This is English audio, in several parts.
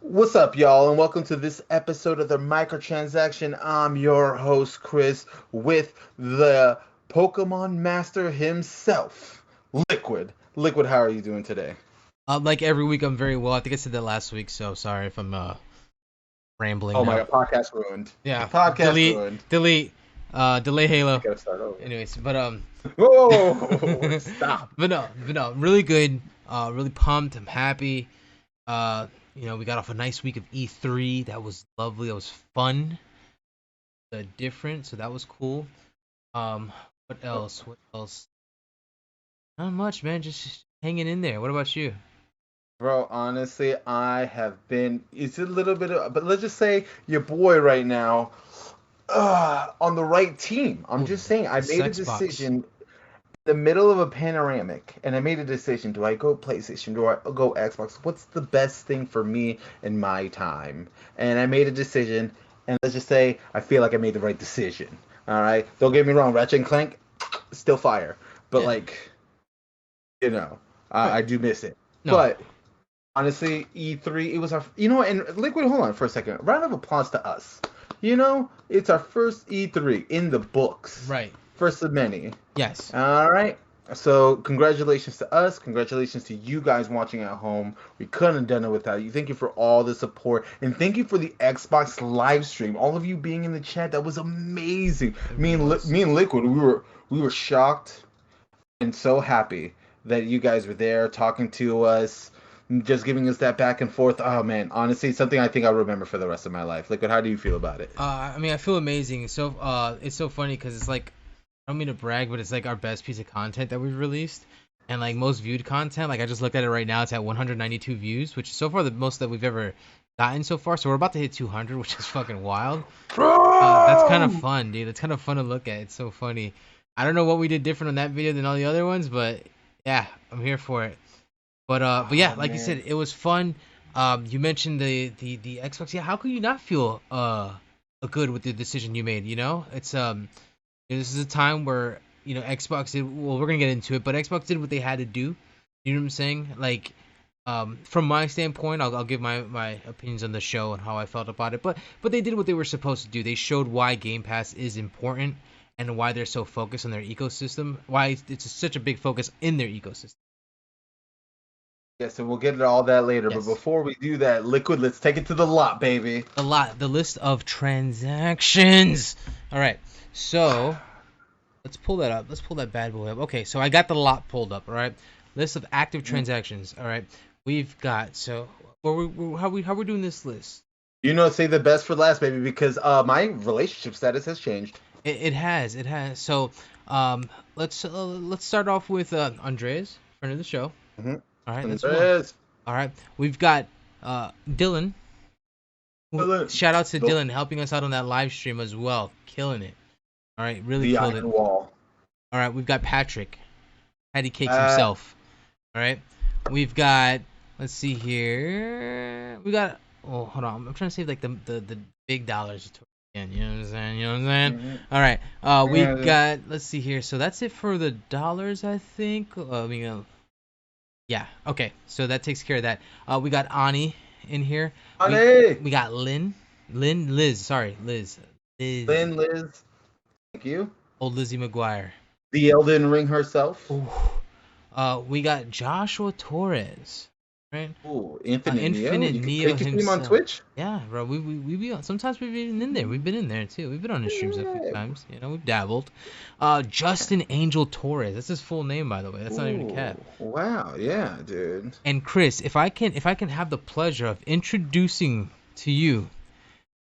What's up, y'all, and welcome to this episode of the Microtransaction. I'm your host, Chris, with the Pokemon Master himself, Liquid. Liquid, how are you doing today? Like every week, I'm very well. I think I said that last week, so sorry if I'm rambling Oh my now. god, podcast ruined. Yeah, Podcast delete, ruined. delete, delay I Halo. gotta start over. Anyways, Whoa, stop. but no, really good. Really pumped. I'm happy. Uh, we got off a nice week of E3. That was lovely. That was fun. Different. So that was cool. Um, what else? What else? Not much, man. Just hanging in there. What about you? Bro, honestly, I have been. It's a little bit of, but let's just say your boy right now, on the right team. I'm Oh, just saying, I the made a sex box. decision the middle of a panoramic, and I made a decision. Do I go PlayStation? Do I go Xbox? What's the best thing for me in my time? And I made a decision, and let's just say I feel like I made the right decision. All right, don't get me wrong, Ratchet and Clank, still fire, but Yeah. like, you know, Right. I do miss it. No. But honestly, E3, it was our, and Liquid, hold on for a second. Round of applause to us. It's our first E3 in the books, Right. first of many. Yes. All right. So, congratulations to us. Congratulations to you guys watching at home. We couldn't have done it without you. Thank you for all the support. And thank you for the Xbox live stream. All of you being in the chat, that was amazing. It Me really and was. Me and Liquid, we were shocked and so happy that you guys were there talking to us, just giving us that back and forth. Oh man, honestly, it's something I think I'll remember for the rest of my life. Liquid, how do you feel about it? I mean, I feel amazing. It's so funny because it's like, I don't mean to brag, but it's like our best piece of content that we've released, and like most viewed content. Like I just looked at it right now, it's at 192 views, which is so far the most that we've ever gotten so far. So we're about to hit 200, which is fucking wild. That's kind of Bro! fun, dude. That's kind of fun to look at. It's so funny. I don't know what we did different on that video than all the other ones, but yeah, I'm here for it. But yeah, Oh like you man. said, it was fun. You mentioned the Xbox. Yeah, how could you not feel good with the decision you made? This is a time where Xbox did well. We're gonna get into it, but Xbox did what they had to do. You know what I'm saying? Like, from my standpoint, I'll give my opinions on the show and how I felt about it. But they did what they were supposed to do. They showed why Game Pass is important and why they're so focused on their ecosystem. Why it's such a big focus in their ecosystem. Yes, and we'll get into all that later. But Yes. before we do that, Liquid, let's take it to the lot, baby. The list of transactions. All right, so let's pull that up. Let's pull that bad boy up. Okay, so I got the lot pulled up. All right, list of active transactions. All right, we've got how we doing this list? Save the best for last, baby, because my relationship status has changed. It has. So let's start off with Andres, friend of the show. Mm-hmm. All right, And that's one. there is All right, we've got Dylan. Shout out to the, Dylan helping us out on that live stream as well, killing it. All right, really the killed it. Iron Wall. All right, we've got Patrick, Patty Cakes Uh, himself. All right, we've got. Let's see here. We got. Oh, hold on. I'm trying to save like the big dollars. Again, you know what I'm saying? You know what I'm saying? mhm. All right. We And got. Let's see here. So that's it for the dollars, I think. Yeah. Okay. So that takes care of that. We got Ani in here. We honey, we got Liz. Sorry, Liz. Lynn, Liz, thank you. Old Lizzie McGuire. The Elden Ring herself. Ooh. We got Joshua Torres, right? Ooh, Infinite Neo. Infinite Neo Can you see him on himself. Twitch? Yeah, bro. We be sometimes we've been in there. We've been in there too. We've been on his streams a few Yeah. times. We've dabbled. Justin Angel Torres. That's his full name, by the way. That's not even a Ooh, cap. wow, yeah, dude. And Chris, if I can have the pleasure of introducing to you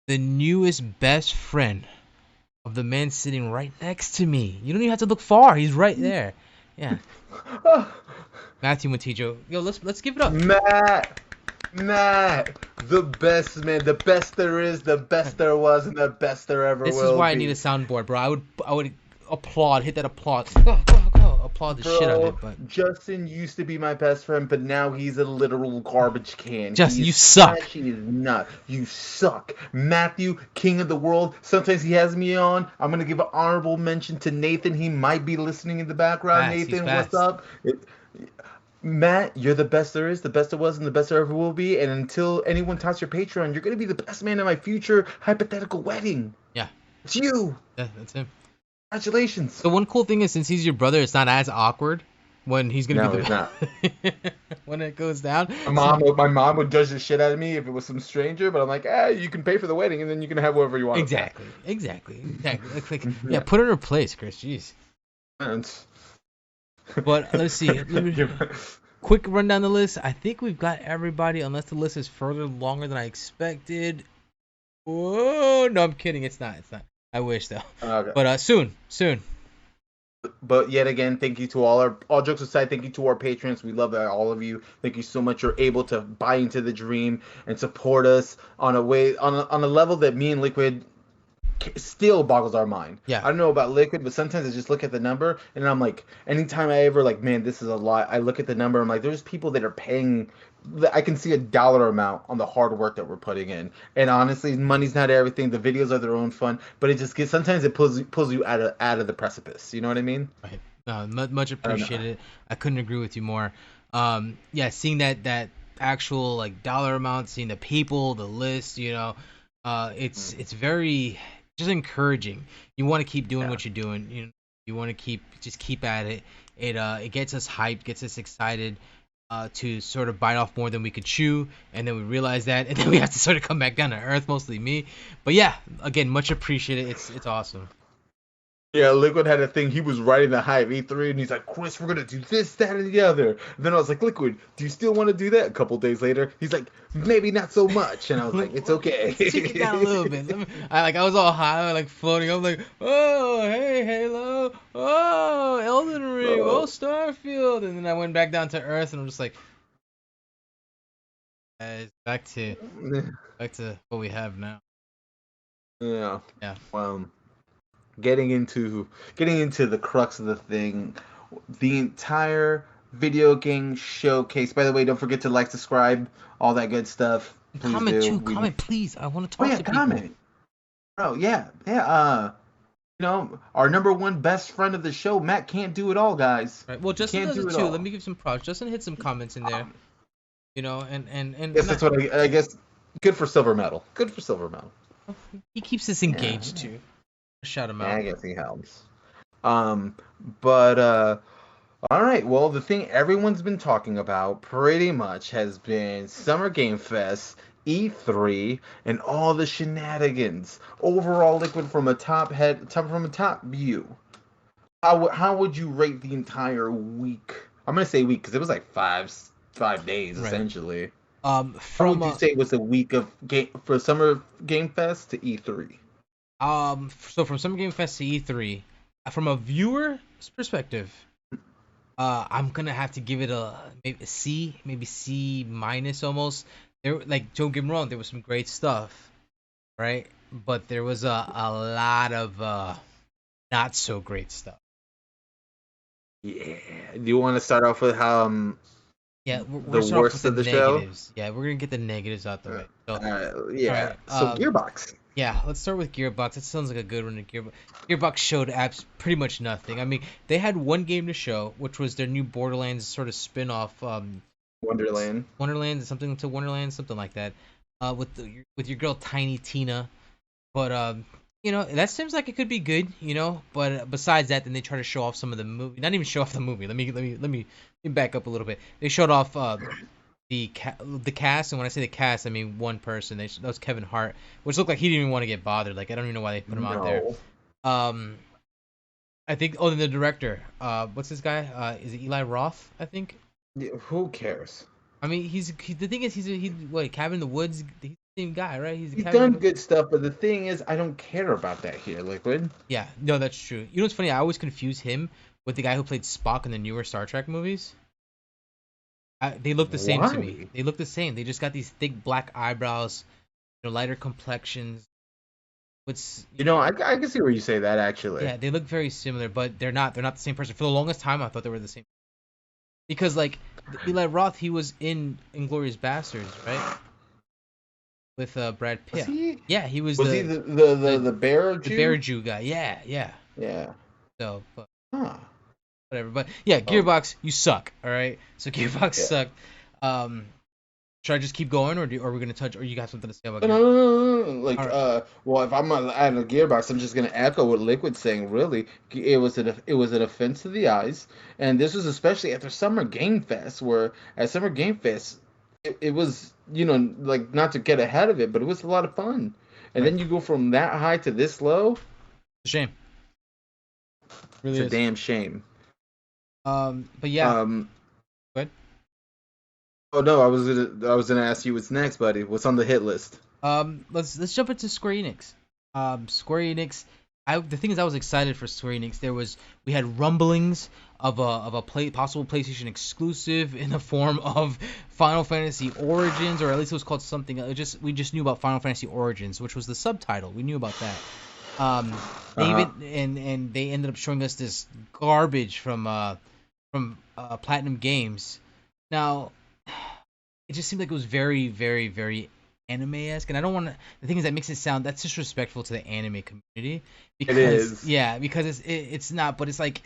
the newest best friend of the man sitting right next to me. You don't even have to look far. He's right there. Yeah, Matthew Matijo. Yo, let's give it up. Matt, Matt, the best man, the best there is, the best there was, and the best there ever This is will why I need a be. soundboard, bro. I would applaud, hit that applause. Go, go, go. Applaud the shit out of it, Bro, but Justin used to be my best friend, but now he's a literal garbage can. just He you is suck. trash, he is not. You suck. Matthew, king of the world. Sometimes he has me on. I'm gonna give an honorable mention to Nathan. He might be listening in the background. Fast. He's Nathan, what's fast. up? Matt, you're the best there is, the best there was, and the best there ever will be. And until anyone touches your Patreon, you're gonna be the best man at my future hypothetical wedding. Yeah, It's you. yeah, that's him. Congratulations. The one cool thing is, since he's your brother, it's not as awkward when he's gonna No, be it's not. when it goes down. My mom would judge the shit out of me if it was some stranger, but I'm like, you can pay for the wedding and then you can have whatever you want. Exactly. Like, yeah, Yeah. put her in her place, Chris. Jeez. And But let's see. Let me quick run down the list. I think we've got everybody, unless the list is further longer than I expected. Whoa, no, I'm kidding. It's not. I wish though. okay. But soon. But yet again, thank you to all jokes aside, thank you to our patrons. We love all of you. Thank you so much. You're able to buy into the dream and support us on a level that me and Liquid still boggles our mind. Yeah. I don't know about Liquid, but sometimes I just look at the number and I'm like, anytime I ever like, man, this is a lot. I look at the number. I'm like, there's people that are paying. I can see a dollar amount on the hard work that we're putting in. And honestly, money's not everything. The videos are their own fun, but it just sometimes it pulls you out of the precipice. You know what I mean? Right. Much I don't know. appreciated. I couldn't agree with you more. Yeah, seeing that actual like dollar amount, seeing the people, the list, it's very just encouraging. You want to keep doing what you're doing. You want to keep at it. It gets us hyped, gets us excited. To sort of bite off more than we could chew, and then we realize that, and then we have to sort of come back down to earth, mostly me. But yeah, again, much appreciated. It's awesome. Yeah, Liquid had a thing. He was writing the hype E3, and he's like, "Chris, we're gonna do this, that, and the other." And then I was like, "Liquid, do you still want to do that?" A couple days later, he's like, "Maybe not so much." And I was like, "It's okay." Let's take it down a little bit. I was all high, like floating. I'm like, oh, hey, Halo, oh, Elden Ring, oh, Starfield, and then I went back down to Earth, and I'm just like, back to what we have now. Yeah. Yeah. Getting into the crux of the thing, the entire video game showcase. By the way, don't forget to like, subscribe, all that good stuff. Please comment do. Comment, please. I want to talk to people. Comment. Oh yeah. Our number one best friend of the show, Matt, can't do it all, guys. Right. Well, Justin does it too. Let me give some props. Justin hit some comments in there. And Yes, that's what I guess. Good for silver medal. He keeps us engaged too. Shout him out. I guess he helps. But all right. Well, the thing everyone's been talking about pretty much has been Summer Game Fest, E3, and all the shenanigans. Overall, Liquid from a top view. How would you rate the entire week? I'm gonna say week because it was like 5 days essentially. How would you say it was a week of for Summer Game Fest to E3? So from Summer Game Fest to E3, from a viewer's perspective, I'm gonna have to give it maybe a C, maybe C minus almost. Don't get me wrong, there was some great stuff, right? But there was a lot of not so great stuff. Yeah. Do you want to start off with how we're the worst of the negatives. show? Yeah, we're gonna get the negatives out the way. So, So Gearbox. Yeah, let's start with Gearbox. That sounds like a good one. Gearbox showed apps pretty much nothing. I mean, they had one game to show, which was their new Borderlands sort of spin-off. Wonderland, something like that. With your girl Tiny Tina, but that seems like it could be good. But besides that, then they try to show off some of the movie. Not even show off the movie. Let me back up a little bit. They showed off the cast, and when I say the cast, I mean one person. That was Kevin Hart, which looked like he didn't even want to get bothered. Like, I don't even know why they put him out there. I think. Oh, then the director. What's this guy? Is it Eli Roth? I think. Yeah, who cares? I mean, the thing is, he's Cabin in the Woods. He's the same guy, right? He's done good stuff, but the thing is, I don't care about that here, Liquid. Yeah, no, that's true. You know what's funny? I always confuse him with the guy who played Spock in the newer Star Trek movies. They look the same to me. They look the same. They just got these thick black eyebrows, lighter complexions. I can see where you say that actually. Yeah, they look very similar, but they're not. They're not the same person. For the longest time, I thought they were the same. Because Eli Roth, he was in Inglourious Basterds, right? With Brad Pitt. Was he? Yeah, he was. Was he the bear Jew? The bear Jew guy? Yeah. Yeah. So, but whatever. But yeah, Oh, Gearbox, you suck. All right. So Gearbox yeah. sucked. Um, should I just keep going, or are we gonna touch? Or you got something to say about No, Gearbox? no, no, no, no. All Like, right. well, if I'm not adding a gearbox, I'm just gonna echo what Liquid's saying. Really, it was an offense to the eyes, and this was especially after Summer Game Fest, where at Summer Game Fest, it was like not to get ahead of it, but it was a lot of fun. And Right. then you go from that high to this low. It's a shame. It's Really a is. damn shame. But yeah. Um. Good. Oh no, I was gonna ask you what's next, buddy. What's on the hit list? Let's jump into Square Enix. Square Enix. The thing is, I was excited for Square Enix. We had rumblings of a possible PlayStation exclusive in the form of Final Fantasy Origins, or at least it was called something. We just knew about Final Fantasy Origins, which was the subtitle. We knew about that. Um, Uh they huh. even and they ended up showing us this garbage from Platinum Games. Now, it just seemed like it was very, very, very anime-esque, and I don't want to. The thing is, that makes it sound that's disrespectful to the anime community It because is. yeah, because it's not, but it's like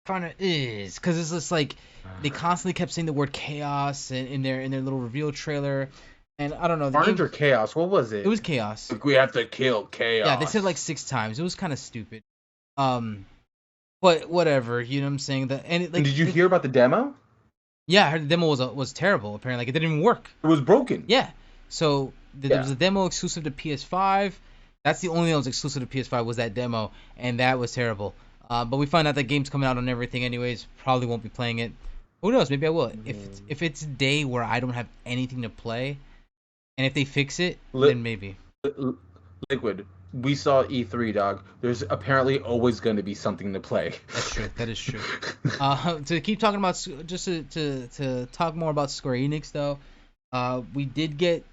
kind of is because it's just like they constantly kept saying the word chaos in their little reveal trailer, and I don't know the Carnage game. or Chaos? What was It it? was chaos. Like we have to kill Yeah, they said it like Chaos. 6 times. It was kind of stupid. Um, but whatever, you know what I'm saying? And did you hear about the demo? Yeah, I heard the demo was terrible. Apparently, like it didn't even work. It was broken. Yeah. So there was Yeah. a demo exclusive to PS5. That's the only thing that was exclusive to PS5 was that demo, and that was terrible. But we found out that game's coming out on everything anyways. Probably won't be playing it. Who knows? Maybe I will. If it's a day where I don't have anything to play, and if they fix it, Li- then maybe. li- Liquid. We saw E3, dog. There's apparently always going to be something to play. That's true. That is true. To keep talking about just to talk more about Square Enix though, we did get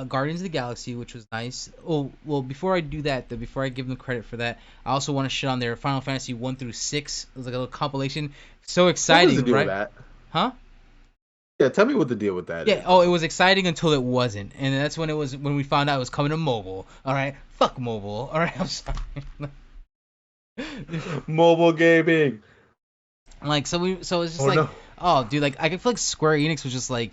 Guardians of the Galaxy, which was nice. Oh well, before I do that, though, before I give them credit for that, I also want to shit on their Final Fantasy 1 through 6. It was like a little compilation. So What was the exciting, deal with right? that? Huh? Yeah, tell me what the deal with that Yeah. is, Oh, it though. was exciting until it wasn't, and that's when we found out it was coming to mobile. All right. Fuck mobile. All right. I'm sorry. Mobile gaming. Like so it's just Oh like, no. oh dude, like I feel like Square Enix was just like,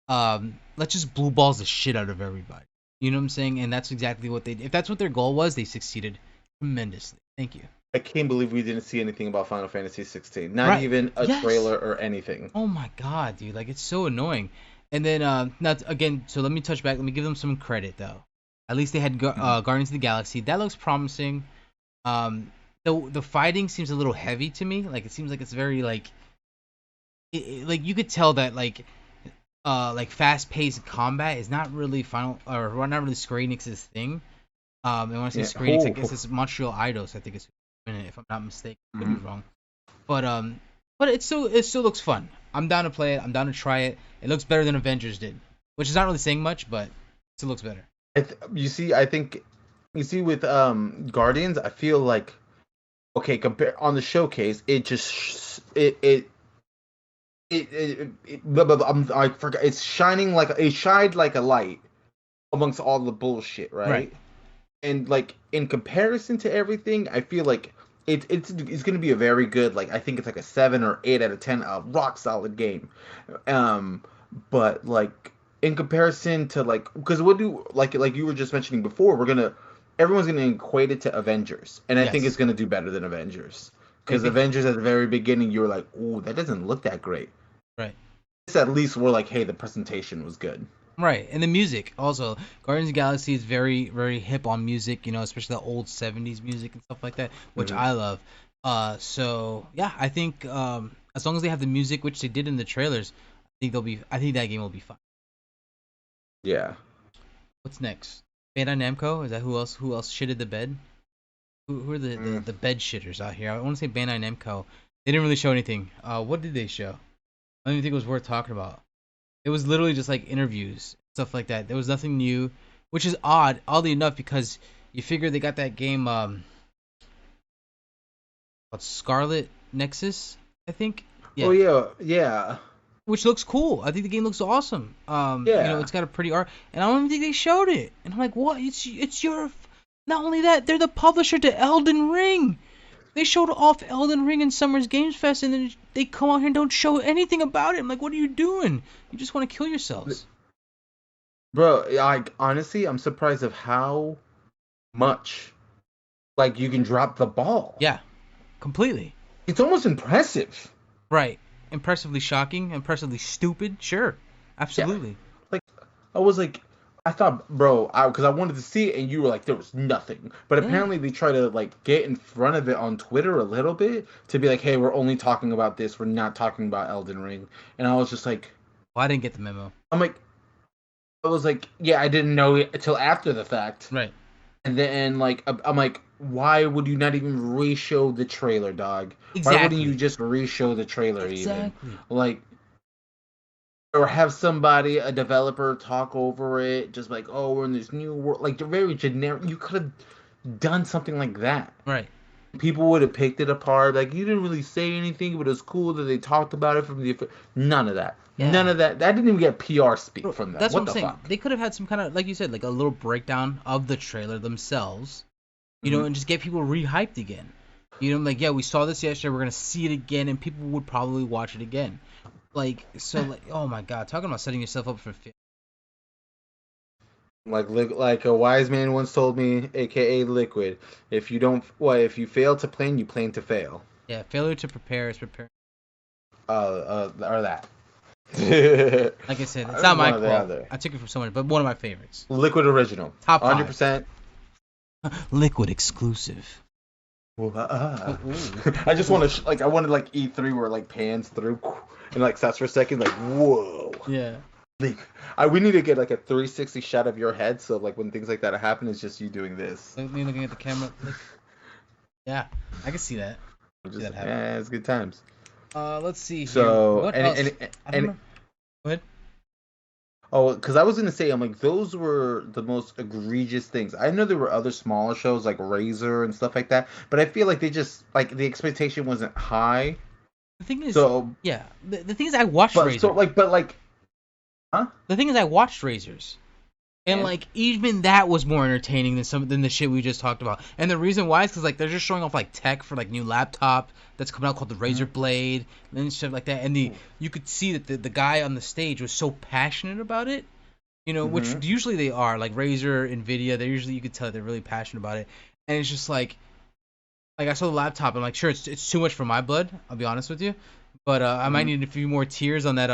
let's just blue balls the shit out of everybody. You know what I'm saying? And that's exactly what they did. If that's what their goal was, they succeeded tremendously. Thank you. I can't believe we didn't see anything about Final Fantasy 16. Not Right. even a Yes. trailer or anything. Oh my god, dude, like it's so annoying. And then now again, so let me touch back. Let me give them some credit though. At least they had Mhm. Guardians of the Galaxy. That looks promising. The fighting seems a little heavy to me. Like it seems like it's very like like you could tell that like fast paced combat is not really final or not really Square Enix's thing. And when I say Yeah. Square Enix, I Oh. guess it's Montreal Eidos. I think it's in it, if I'm not mistaken. Could be Mhm. wrong. But it still looks fun. I'm down to play it. I'm down to try it. It looks better than Avengers did, which is not really saying much, but it still looks better. You see, I think you see with Guardians, I feel like okay, compare on the showcase, it just blah, blah, blah, I forgot. It's shining like it shined like a light amongst all the bullshit, Right. right? And like in comparison to everything, I feel like it's going to be a very good, like I think it's like a 7 or 8 out of 10, a rock solid game. Um, but like in comparison to like because what do like you were just mentioning before, everyone's gonna equate it to Avengers, and I think it's Yes. gonna do better than Avengers I because think Avengers at the very beginning you were like, oh, that doesn't look that great. right. This at least we're like, hey, the presentation was good. Right, and the music also. Guardians of the Galaxy is very, very hip on music, especially the old '70s music and stuff like that, which Hmm. I love. So yeah, I think as long as they have the music, which they did in the trailers, I think that game will be fun. Yeah. What's next? Bandai Namco? Is that who else? Who else shitted the bed? Who are Mm. the bed shitters out here? I want to say Bandai Namco. They didn't really show anything. What did they show? I don't even think it was worth talking about. It was literally just like interviews, stuff like that. There was nothing new, which is oddly enough, because you figure they got that game called Scarlet Nexus, I think. Oh Yeah, yeah, yeah, which looks cool. I think the game looks awesome. yeah. It's got a pretty art, and I don't even think they showed it. And I'm like, what? It's your. Not only that, they're the publisher to Elden Ring. They showed off Elden Ring and Summer's Games Fest, and then they come out here and don't show anything about it. I'm like, what are you doing? You just want to kill yourselves. Bro, like honestly, I'm surprised of how much like you can drop the ball. Yeah, completely. It's almost impressive. Right. Impressively shocking, impressively stupid. Sure. Yeah. Absolutely. Like I was like I thought, bro, because I wanted to see it, and you were like, there was nothing. But Yeah. apparently, they try to like get in front of it on Twitter a little bit to be like, hey, we're only talking about this. We're not talking about Elden Ring. And I was just like, Well, I didn't get the memo. I'm like, I was like, yeah, I didn't know it until after the fact. Right. And then like, I'm like, why would you not even re-show the trailer, dog? Why wouldn't you Exactly. just re-show the trailer even? Exactly. Like, or have somebody, a developer, talk over it, just like, oh, we're in this new world. Like, they're very generic. You could have done something like that. Right. People would have picked it apart. Like, you didn't really say anything, but it was cool that they talked about it from the. None of that. Yeah. None of that. That didn't even get PR speak Bro, from them. that's What what the I'm saying. fuck? They could have had some kind of, like you said, like a little breakdown of the trailer themselves, Mhm. and just get people rehyped again. Like, yeah, we saw this yesterday, we're gonna see it again, and people would probably watch it again. Like, so, like, oh my god, talking about setting yourself up for failure. Like a wise man once told me, aka Liquid, if you fail to plan, you plan to fail. Yeah, failure to prepare is preparing. Or that. Like I said, it's not my One or the quote. other. I took it from someone, but one of my favorites. Liquid original. Top 100%. Liquid exclusive. I just want to I wanted like E3 where it, like pans through and like stops for a second, like whoa. Yeah. Like, we need to get like a 360 shot of your head, so like when things like that happen, it's just you doing this. Me looking at the camera. Like, yeah, I can see that. Yeah, it's good times. Let's see here. So What else? I don't know. Go ahead. Oh, because I was gonna say, I'm like, those were the most egregious things. I know there were other smaller shows like Razor and stuff like that, but I feel like they just like the expectation wasn't high. The thing is, So, yeah, the thing is, I watched but Razor. so like, but like, huh? The thing is, I watched Razors. And And like even that was more entertaining than the shit we just talked about. And the reason why is because like they're just showing off like tech for like new laptop that's coming out called the Razor Blade and stuff like that. And you could see that the guy on the stage was so passionate about it, which usually they are. Like Razer, Nvidia, they usually, you could tell they're really passionate about it. And it's just like I saw the laptop. I'm like, sure, it's too much for my blood. I'll be honest with you. But I might need a few more tears on that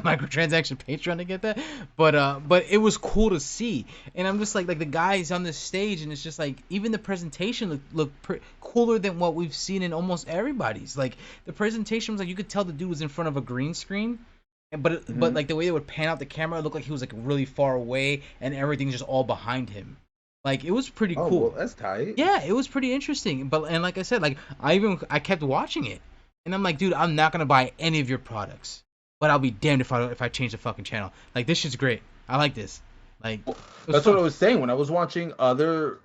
microtransaction Patreon to get that. But it was cool to see, and I'm just like the guys on the stage, and it's just like even the presentation looked cooler than what we've seen in almost everybody's. Like the presentation was like you could tell the dude was in front of a green screen, but like the way they would pan out the camera, it looked like he was like really far away, and everything's just all behind him. Like it was pretty cool. Well, that's tight. Yeah, it was pretty interesting. And like I said, like I kept watching it. And I'm like, dude, I'm not gonna buy any of your products, but I'll be damned if I change the fucking channel. Like this shit's great. I like this. Like That's what I was saying when I was watching other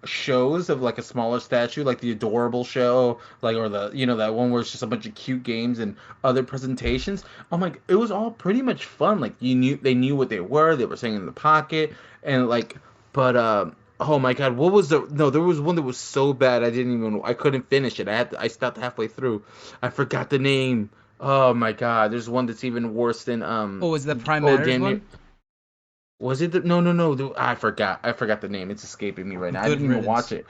shows of like a smaller statue, like the Adorable show, like or the that one where it's just a bunch of cute games and other presentations. I'm like, it was all pretty much fun. Like they knew what they were saying in the pocket, and like, but oh my god, what was there was one that was so bad I couldn't finish it. I stopped halfway through. I forgot the name. Oh my god, there's one that's even worse than Oh, was the Prime Matters one? Was it no, I forgot the name. It's escaping me right now. I didn't even watch it.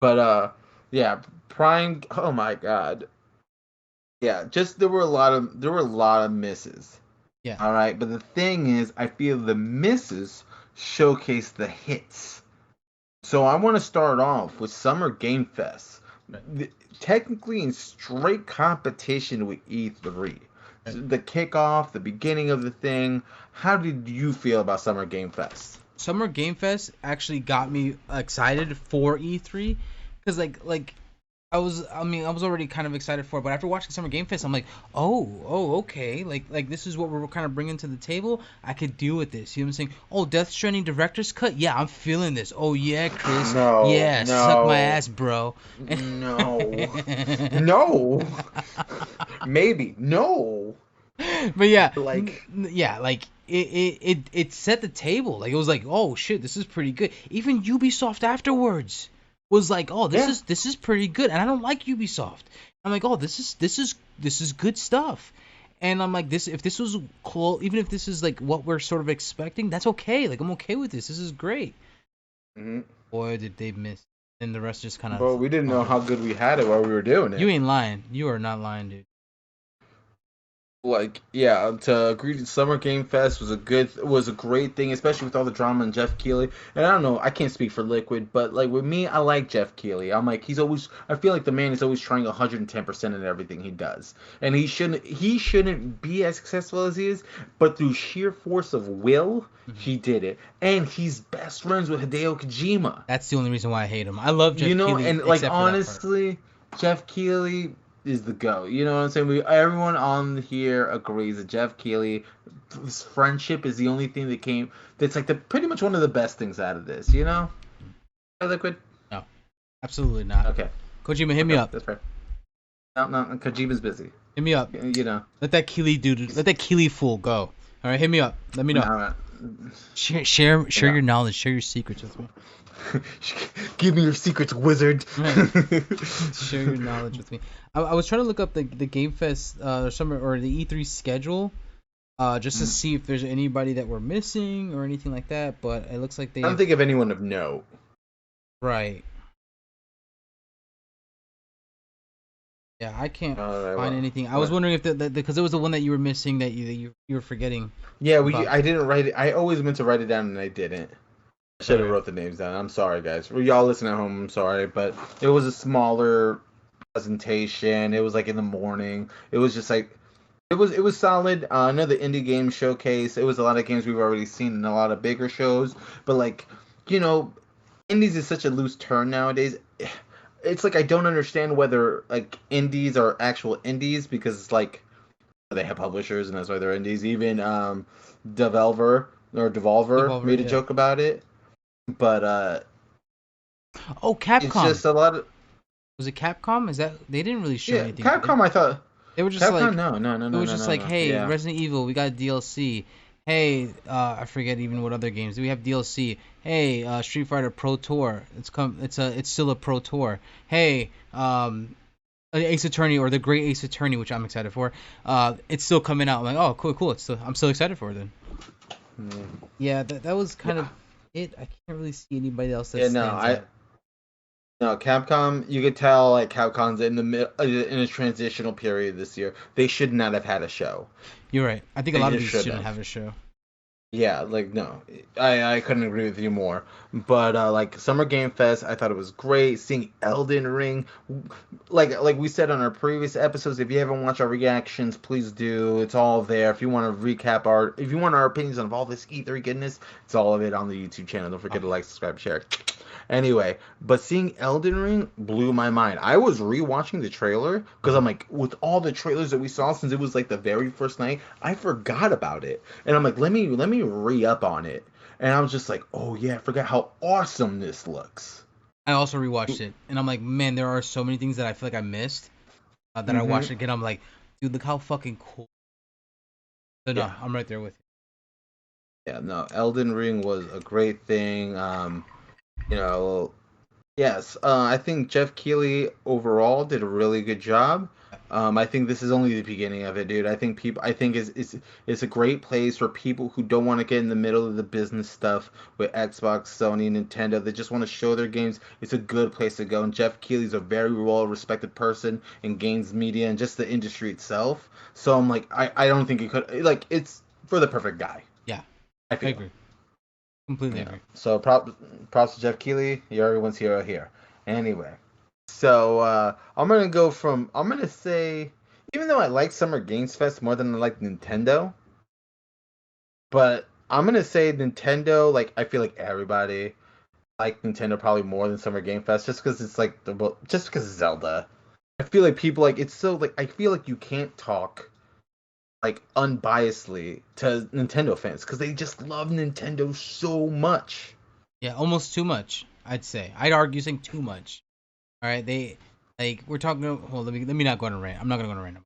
But yeah, Prime, oh my god. Yeah, just there were a lot of misses. Yeah. All right, but the thing is, I feel the misses showcase the hits. So I want to start off with Summer Game Fest. Technically in straight competition with E3. The kickoff, the beginning of the thing. How did you feel about Summer Game Fest? Summer Game Fest actually got me excited for E3 because like I was already kind of excited for it, but after watching Summer Game Fest, I'm like, okay, like this is what we're kind of bringing to the table. I could deal with this. You know what I'm saying? Oh, Death Stranding director's cut. Yeah, I'm feeling this. Oh yeah, Chris. No, yeah, no. Suck my ass, bro. No, no, maybe no. But yeah, like it set the table. Like it was like, oh shit, this is pretty good. Even Ubisoft afterwards. was like, oh, Yeah. this is pretty good, and I don't like Ubisoft. I'm like, oh, this is good stuff. And I'm like, this if this was close, even if this is like what we're sort of expecting, that's okay. Like I'm okay with this. This is great. Hmm. Boy, did they miss. And the rest just kind of But we didn't know crumbled. how good we had it while we were doing You it. ain't lying. You are not lying, dude. Like, yeah, to agree, Summer Game Fest was a great thing, especially with all the drama and Jeff Keighley. And I don't know, I can't speak for Liquid, but like with me, I like Jeff Keighley. I'm like, I feel like the man is always trying 110% in everything he does, and he shouldn't be as successful as he is, but through sheer force of will, Mhm. he did it, and he's best friends with Hideo Kojima. That's the only reason why I hate him. I love Jeff Keighley And like except for that part. honestly, Jeff Keighley is the GOAT. You know what I'm saying? Everyone on here agrees that Jeff Keighley, his friendship is the only thing that's like the pretty much one of the best things out of this. You know? Liquid. No, absolutely not. Okay. Kojima, hit me Okay, up. that's fair. No, no, Kojima's busy. Hit me up. You know. Let that Keighley fool go. All right, hit me up. Let me know. No, Share no. your knowledge, share your secrets with me. Give me your secrets, wizard. Share your knowledge with me. I was trying to look up the Game Fest summer or the E3 schedule, just to see if there's anybody that we're missing or anything like that. But it looks like I don't think of anyone of note. right. Yeah, I can't Alright, find well, anything. I was wondering if because it was the one that you were missing that you were forgetting yeah, about. I didn't write it. I always meant to write it down and I didn't. I should have Right. wrote the names down. I'm sorry, guys. For y'all listening at home, I'm sorry, but it was a smaller presentation. It was like in the morning. It was just like it was solid. Another indie game showcase. It was a lot of games we've already seen in a lot of bigger shows, but like you know, indies is such a loose term nowadays. It's like I don't understand whether like indies are actual indies because it's like they have publishers and that's why they're indies. Even Devolver Devolver, made a yeah. joke about it, but Oh, it's Capcom. just a lot of Was it Capcom? Is that they didn't really show yeah. anything, did they? Capcom, I thought They were just Capcom. like No, no, no, it no, was no, just no, like, no. hey, Yeah, Resident Evil, we got DLC. Hey, I forget even what other games. Do we have DLC? Hey, Street Fighter Pro Tour. It's still a Pro Tour. Hey, Ace Attorney or the Great Ace Attorney, which I'm excited for. It's still coming out. I'm like, oh, cool, cool. I'm still excited for it then. mm, Yeah, that was kind yeah, of it. I can't really see anybody else that yeah. No, stands I out. no Capcom. You could tell like Capcom's in the in a transitional period this year. They should not have had a show. You're right. I think a They lot of just these should shouldn't have. have a show. Yeah, like no, I couldn't agree with you more. But like Summer Game Fest, I thought it was great. Seeing Elden Ring, like we said on our previous episodes, if you haven't watched our reactions, please do. It's all there. If you want our opinions on all this E3 goodness, it's all of it on the YouTube channel. Don't Oh forget to yeah. like, subscribe, share. Anyway, but seeing Elden Ring blew my mind. I was rewatching the trailer because Mhm. I'm like, with all the trailers that we saw since it was like the very first night, I forgot about it, and I'm like, let me re up on it, and I was just like, oh yeah, I forgot how awesome this looks. I also rewatched it, and I'm like, man, there are so many things that I feel like I missed that I Mm-hmm. watched again. I'm like, dude, look how fucking cool. So no, Yeah, I'm right there with yeah. No, Elden Ring was a great thing. You know, yes, I think Jeff Keighley overall did a really good job. I think this is only the beginning of it, dude. I think it's a great place for people who don't want to get in the middle of the business stuff with Xbox, Sony, Nintendo. They just want to show their games. It's a good place to go. And Jeff Keighley's a very well respected person in games media and just the industry itself. So I'm like, I don't think it could like it's for the perfect guy. you. Yeah, I I feel. agree. Completely Yeah. agree. So props to Jeff Keighley. You're everyone's hero here. Anyway, so I'm gonna say even though I like Summer Games Fest more than I like Nintendo, but I'm gonna say Nintendo. Like I feel like everybody like Nintendo probably more than Summer Game Fest just because it's like just because Zelda. I feel like people like it's so like I feel like you can't talk like unbiasedly to Nintendo fans because they just love Nintendo so much. Yeah, almost too much. I'd say. I'd argue saying too much. All right, they like we're talking. Well, let me not go on a rant. I'm not gonna go on a rant.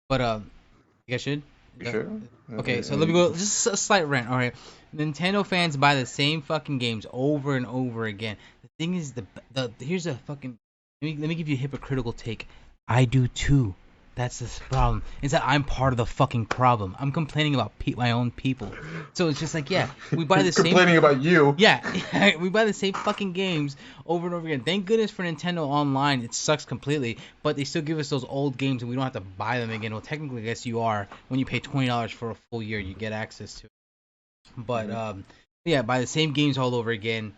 But you guys should. You sure? Okay, so let me go. Just a slight rant. All right, Nintendo fans buy the same fucking games over and over again. The thing is, the here's a fucking. Let me give you a hypocritical take. I do too. That's the problem. Is that I'm part of the fucking problem. I'm complaining about my own people. So it's just like, yeah, we buy the same. Complaining about you. Yeah, we buy the same fucking games over and over again. Thank goodness for Nintendo Online. It sucks completely, but they still give us those old games and we don't have to buy them again. Well, technically, I guess you are. When you pay $20 for a full year, you get access to it. But yeah, buy the same games all over again.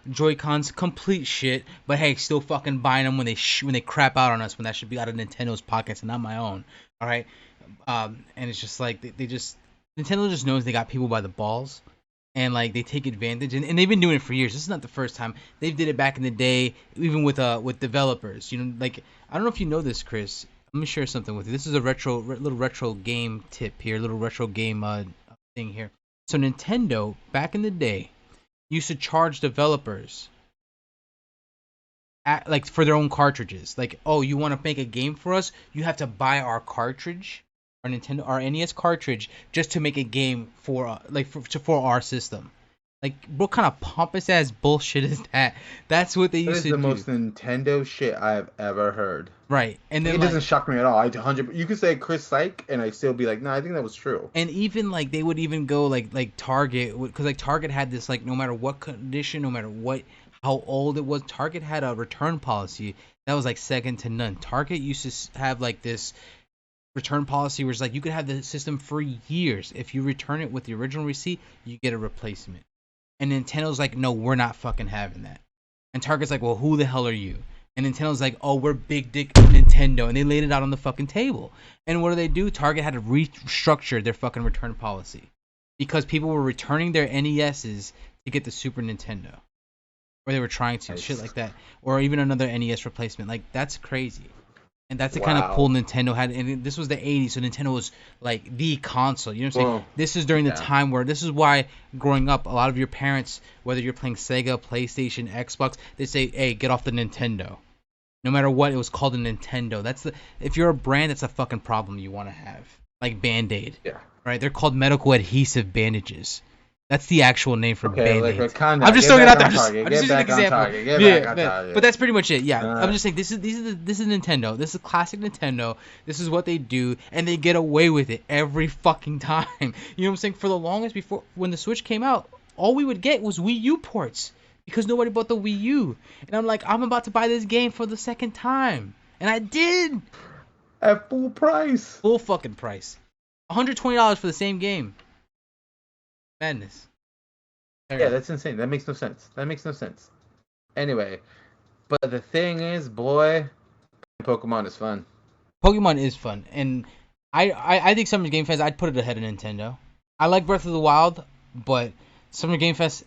Joy-Cons, complete shit. But hey, still fucking buying them when they crap out on us, when that should be out of Nintendo's pockets and not my own. All right. And it's just like they just Nintendo just knows they got people by the balls, and like they take advantage, and they've been doing it for years. This is not the first time. They did it back in the day, even with developers. You know, like I don't know if you know this, Chris. Let me share something with you. This is a little retro game tip here, little retro game thing here. So Nintendo back in the day used to charge developers like for their own cartridges. Like, oh, you want to make a game for us? You have to buy our cartridge, our NES cartridge, just to make a game for for our system. Like, what kind of pompous ass bullshit is that? That's what they used to do. That is the most Nintendo shit I've ever heard. Right, and then it doesn't shock me at all. You could say Chris Psych, and I still be like, no, I think that was true. And even like they would even go like Target, because like Target had this, like, no matter what condition, no matter how old it was, Target had a return policy that was like second to none. Target used to have like this return policy where it's like you could have the system for years. If you return it with the original receipt, you get a replacement. And Nintendo's like, no, we're not fucking having that. And Target's like, well, who the hell are you? And Nintendo's like, oh, we're big dick Nintendo. And they laid it out on the fucking table. And what do? Target had to restructure their fucking return policy, because people were returning their NESs to get the Super Nintendo. Or they were trying to. Nice. Shit like that. Or even another NES replacement. Like, that's crazy. And that's the kind of pull Nintendo had. And this was the 80s, so Nintendo was like the console. You know what I'm saying? This is during the time where, this is why growing up, a lot of your parents, whether you're playing Sega, PlayStation, Xbox, they say, hey, get off the Nintendo. No matter what, it was called a Nintendo. If you're a brand, that's a fucking problem you want to have. Like Band-Aid. Yeah. Right? They're called medical adhesive bandages. That's the actual name for Band-Aid. Like I'm just throwing it out there. I'm just using an example. But that's pretty much it. Yeah, I'm just saying this is Nintendo. This is classic Nintendo. This is what they do, and they get away with it every fucking time. You know what I'm saying? For the longest, before when the Switch came out, all we would get was Wii U ports, because nobody bought the Wii U. And I'm like, I'm about to buy this game for the second time, and I did. At full price. Full fucking price. $120 for the same game. Madness. Yeah, that's insane. That makes no sense. Anyway, but the thing is, boy, Pokemon is fun. Pokemon is fun, and I think Summer Game Fest, I'd put it ahead of Nintendo. I like Breath of the Wild, but Summer Game Fest,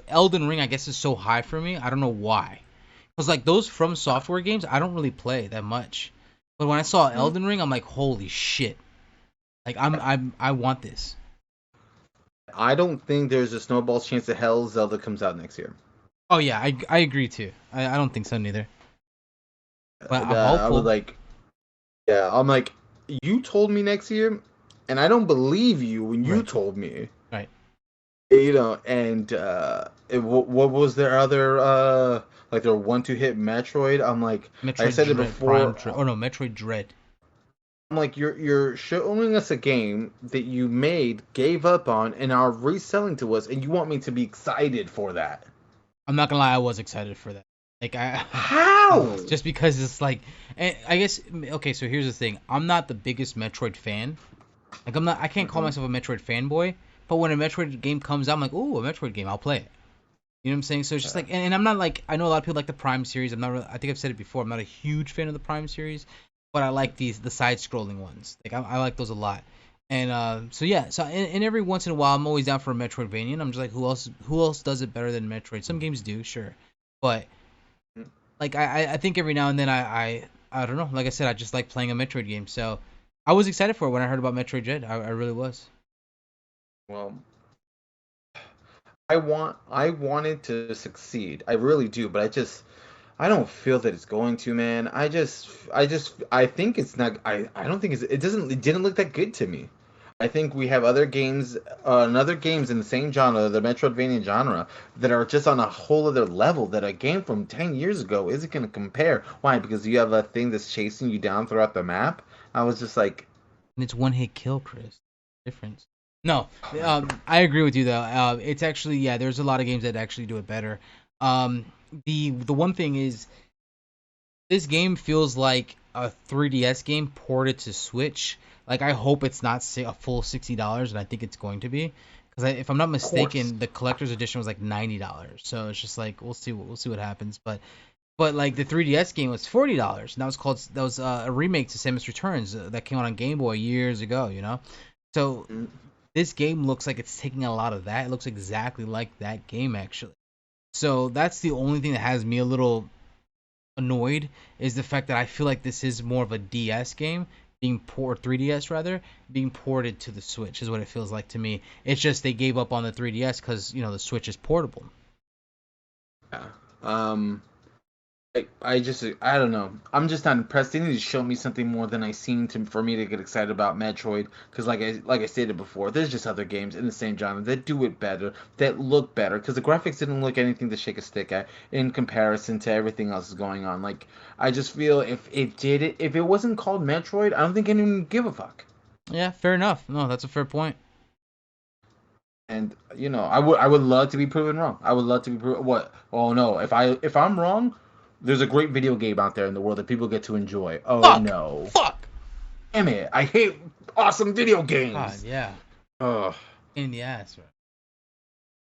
Elden Ring, I guess, is so high for me. I don't know why. Because like those From Software games, I don't really play that much. But when I saw Elden Ring, I'm like, holy shit! Like I want this. I don't think there's a snowball's chance of hell Zelda comes out next year. Oh yeah, I agree too. I don't think so neither. But I'm hopeful. I'm like, you told me next year, and I don't believe you when you told me. Right. You know, and what was their other like their 1-2 hit Metroid? I'm like, I said it before. Metroid Dread. I'm like, you're showing us a game that you made, gave up on, and are reselling to us, and you want me to be excited for that? I'm not gonna lie, I was excited for that. Like, how? Just because it's like, I guess, okay. So here's the thing: I'm not the biggest Metroid fan. Like, I can't call myself a Metroid fanboy. But when a Metroid game comes out, I'm like, ooh, a Metroid game, I'll play it. You know what I'm saying? So it's just like, and I'm not like, I know a lot of people like the Prime series. I'm not really, I think I've said it before, I'm not a huge fan of the Prime series. But I like the side-scrolling ones. Like I like those a lot. And so yeah, and every once in a while, I'm always down for a Metroidvania. And I'm just like, who else does it better than Metroid? Some games do, sure, but like I think every now and then I don't know. Like I said, I just like playing a Metroid game. So I was excited for it when I heard about Metroid Dread. I really was. Well, I wanted to succeed. I really do, but I don't feel that it's going to, man. I think it's not. It didn't look that good to me. I think we have other games, and other games in the same genre, the Metroidvania genre, that are just on a whole other level. That a game from 10 years ago isn't going to compare. Why? Because you have a thing that's chasing you down throughout the map. I was just like, And it's one hit kill, Chris. Difference. No, oh my god. I agree with you though. It's actually, yeah, there's a lot of games that actually do it better. Um, the one thing is this game feels like a 3DS game ported to Switch. Like I hope it's not a full $60, and I think it's going to be. Because if I'm not Of course. mistaken, the collector's edition was like $90. So it's just like we'll see what happens. But like the 3DS game was $40, and that was a remake to Samus Returns that came out on Game Boy years ago. So Mm, this game looks like it's taking a lot of that. It looks exactly like that game actually. So that's the only thing that has me a little annoyed is the fact that I feel like this is more of a DS game being port 3DS rather being ported to the Switch is what it feels like to me. It's just they gave up on the 3DS because the Switch is portable. yeah. I don't know. I'm just not impressed. They need to show me something more than I seen for me to get excited about Metroid. Because like I stated before, there's just other games in the same genre that do it better, that look better. Because the graphics didn't look anything to shake a stick at in comparison to everything else that's going on. Like I just feel if it wasn't called Metroid, I don't think anyone would give a fuck. Yeah, fair enough. No, that's a fair point. And I would love to be proven wrong. I would love to be proven what? Oh no, if I'm wrong, there's a great video game out there in the world that people get to enjoy. Oh Fuck! no. Fuck! Damn it! I hate awesome video God, games. yeah. Oh, In the ass, bro.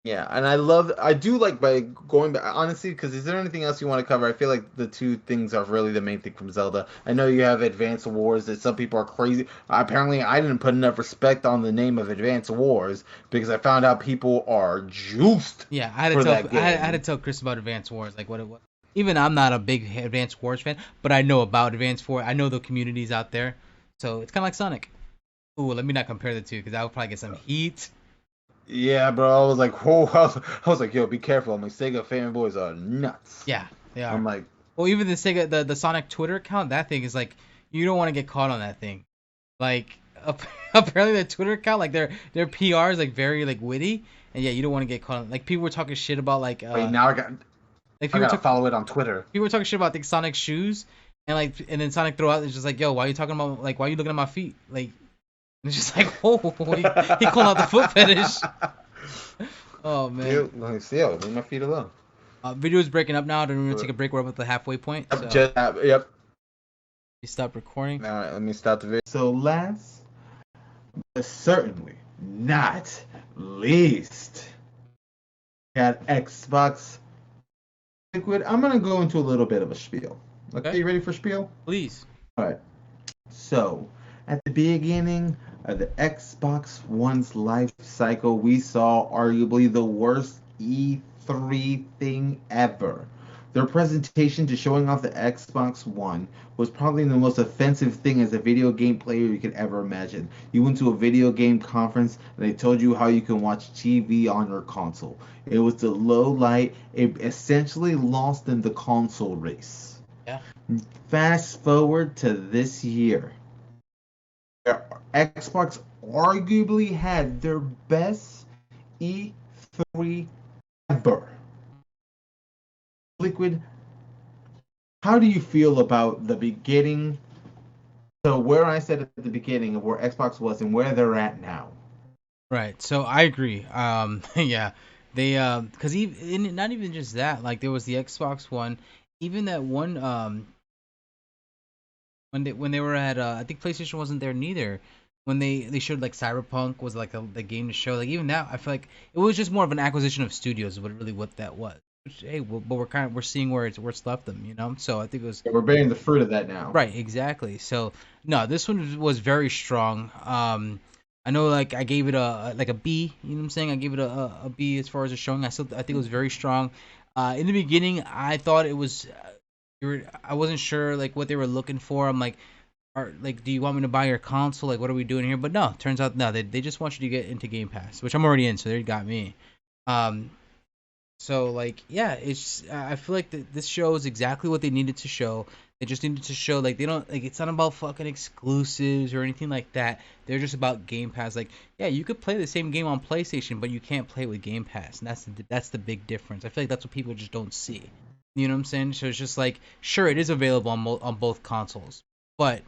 yeah, and I do like by going back honestly. Because is there anything else you want to cover? I feel like the two things are really the main thing from Zelda. I know you have Advance Wars that some people are crazy. Apparently, I didn't put enough respect on the name of Advance Wars because I found out people are juiced Yeah, for that I had to game. tell Chris about Advance Wars, like what it was. Even I'm not a big Advance Wars fan, but I know about Advance Wars. I know the communities out there, so it's kind of like Sonic. Ooh, let me not compare the two because I would probably get some heat. Yeah, bro. I was like, whoa. I was like, yo, be careful. I'm like, Sega fanboys are nuts. Yeah, they I'm are. like, Well, even the Sega, the Sonic Twitter account, that thing is like you don't want to get caught on that thing. Like apparently the Twitter account, like their PR is like very like witty, and yeah, you don't want to get caught on. Like people were talking shit about wait, now like I gotta follow it on Twitter. people were talking shit about the Sonic shoes, and then Sonic threw out it's just like, yo, why are you talking about why are you looking at my feet? Like it's just like, oh, he calling out the foot fetish. Oh man. Dude, let me see. Leave my feet alone. Video is breaking up now. Then we're gonna take a break. We're up at the halfway point, Yep, so yep. you stop recording. All right, let me stop the video. So last, but certainly not least, at Xbox Liquid. I'm gonna go into a little bit of a spiel. Okay, Okay, you ready for spiel? please. All right. So, at the beginning of the Xbox One's life cycle, we saw arguably the worst E3 thing ever. Their presentation to showing off the Xbox One was probably the most offensive thing as a video game player you could ever imagine. You went to a video game conference and they told you how you can watch TV on your console. It was the low light. It essentially lost in the console race. Yeah. Fast forward to this year. Xbox arguably had their best E3 ever. Liquid, how do you feel about the beginning? So, where I said at the beginning of where Xbox was and where they're at now. Right. So I agree. Yeah, they because even not even just that. Like there was the Xbox One, even that one when they were at I think PlayStation wasn't there neither. When they showed like Cyberpunk was like the game to show. Like even that, I feel like it was just more of an acquisition of studios. Is what that was. Which, hey, but we're seeing where it's left them. So I think it was We're bearing the fruit of that now. right, exactly. So no, this one was very strong. I know like I gave it a B. You know what I'm saying? I gave it a B as far as the showing. I think it was very strong. In the beginning, I thought it was. I wasn't sure like what they were looking for. I'm like, do you want me to buy your console? Like, what are we doing here? But no, turns out no, they just want you to get into Game Pass, which I'm already in, so they got me. Um, so like yeah, it's I feel like this shows exactly what they needed to show. They just needed to show like they don't like it's not about fucking exclusives or anything like that. They're just about Game Pass. Like, yeah, you could play the same game on PlayStation, but you can't play it with Game Pass, and that's the big difference. I feel like that's what people just don't see. You know what I'm saying? So it's just like, sure, it is available on both consoles, but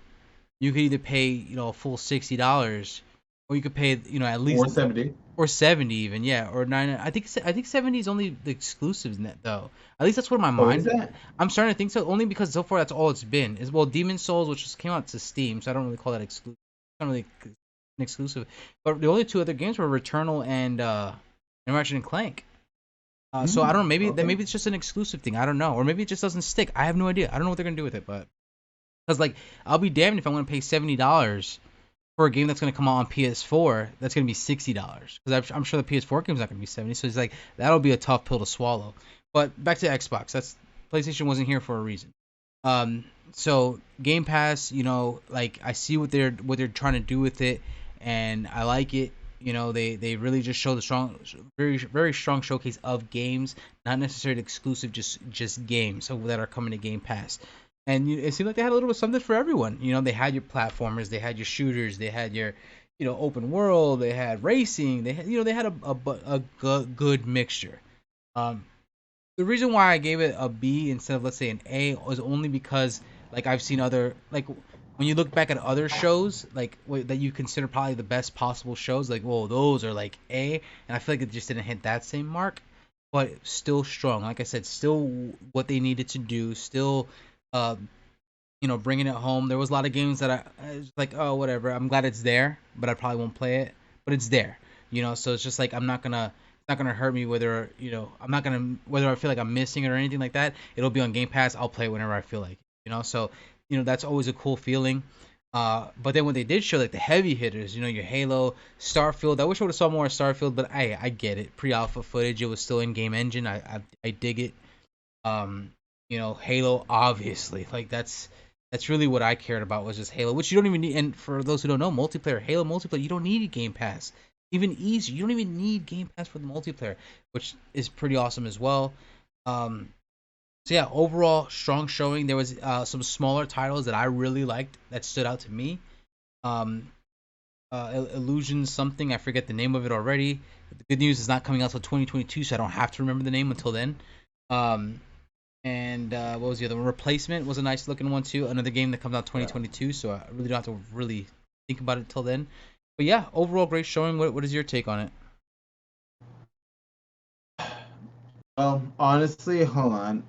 you could either pay a full $60, or you could pay at least Or 70. or 70 even, yeah, or 9. I think 70 is only the exclusives net though. At least that's what my Oh, is mind. that? I'm starting to think so, only because so far that's all it's been. Is well, Demon Souls, which just came out to Steam, so I don't really call that exclusive. Not really an exclusive. But the only two other games were Returnal and Ratchet and Clank. So I don't know. Okay. Maybe it's just an exclusive thing. I don't know, or maybe it just doesn't stick. I have no idea. I don't know what they're gonna do with it, but because like I'll be damned if I'm gonna pay $70 for a game that's going to come out on PS4 that's going to be $60 because I'm sure the PS4 game's not going to be 70. So it's like that'll be a tough pill to swallow. But back to Xbox, that's PlayStation wasn't here for a reason. So Game Pass, like I see what they're trying to do with it, and I like it. They really just show the very very strong showcase of games, not necessarily exclusive, just games that are coming to Game Pass. And it seemed like they had a little bit of something for everyone. They had your platformers, they had your shooters, they had your open world, they had racing, they had a good mixture. Um, the reason why I gave it a B instead of, let's say, an A was only because like I've seen other, like, when you look back at other shows like that you consider probably the best possible shows, like, whoa, those are like A, and I feel like it just didn't hit that same mark, but still strong. Like I said, still what they needed to do, still uh, bringing it home. There was a lot of games that I was like, oh, whatever. I'm glad it's there, but I probably won't play it. But it's there. So it's just like it's not gonna hurt me whether I'm not gonna whether I feel like I'm missing it or anything like that. It'll be on Game Pass. I'll play it whenever I feel like it. So that's always a cool feeling. But then when they did show like the heavy hitters, your Halo, Starfield. I wish I would have saw more of Starfield, but I get it. Pre-alpha footage. It was still in game engine. I dig it. Um, Halo, obviously, like that's really what I cared about, was just Halo, which you don't even need. And for those who don't know, multiplayer, Halo multiplayer, you don't need a Game Pass. Even easier, you don't even need Game Pass for the multiplayer, which is pretty awesome as well. Um, so yeah, overall strong showing. There was some smaller titles that I really liked that stood out to me. Um, Illusion something, I forget the name of it already. The good news is not coming out till 2022, so I don't have to remember the name until then. Um, and what was the other one? Replacement was a nice looking one too. Another game that comes out Yeah. 2022, so I really don't have to really think about it till then. But yeah, overall great showing. What is your take on it? Well, honestly, hold on.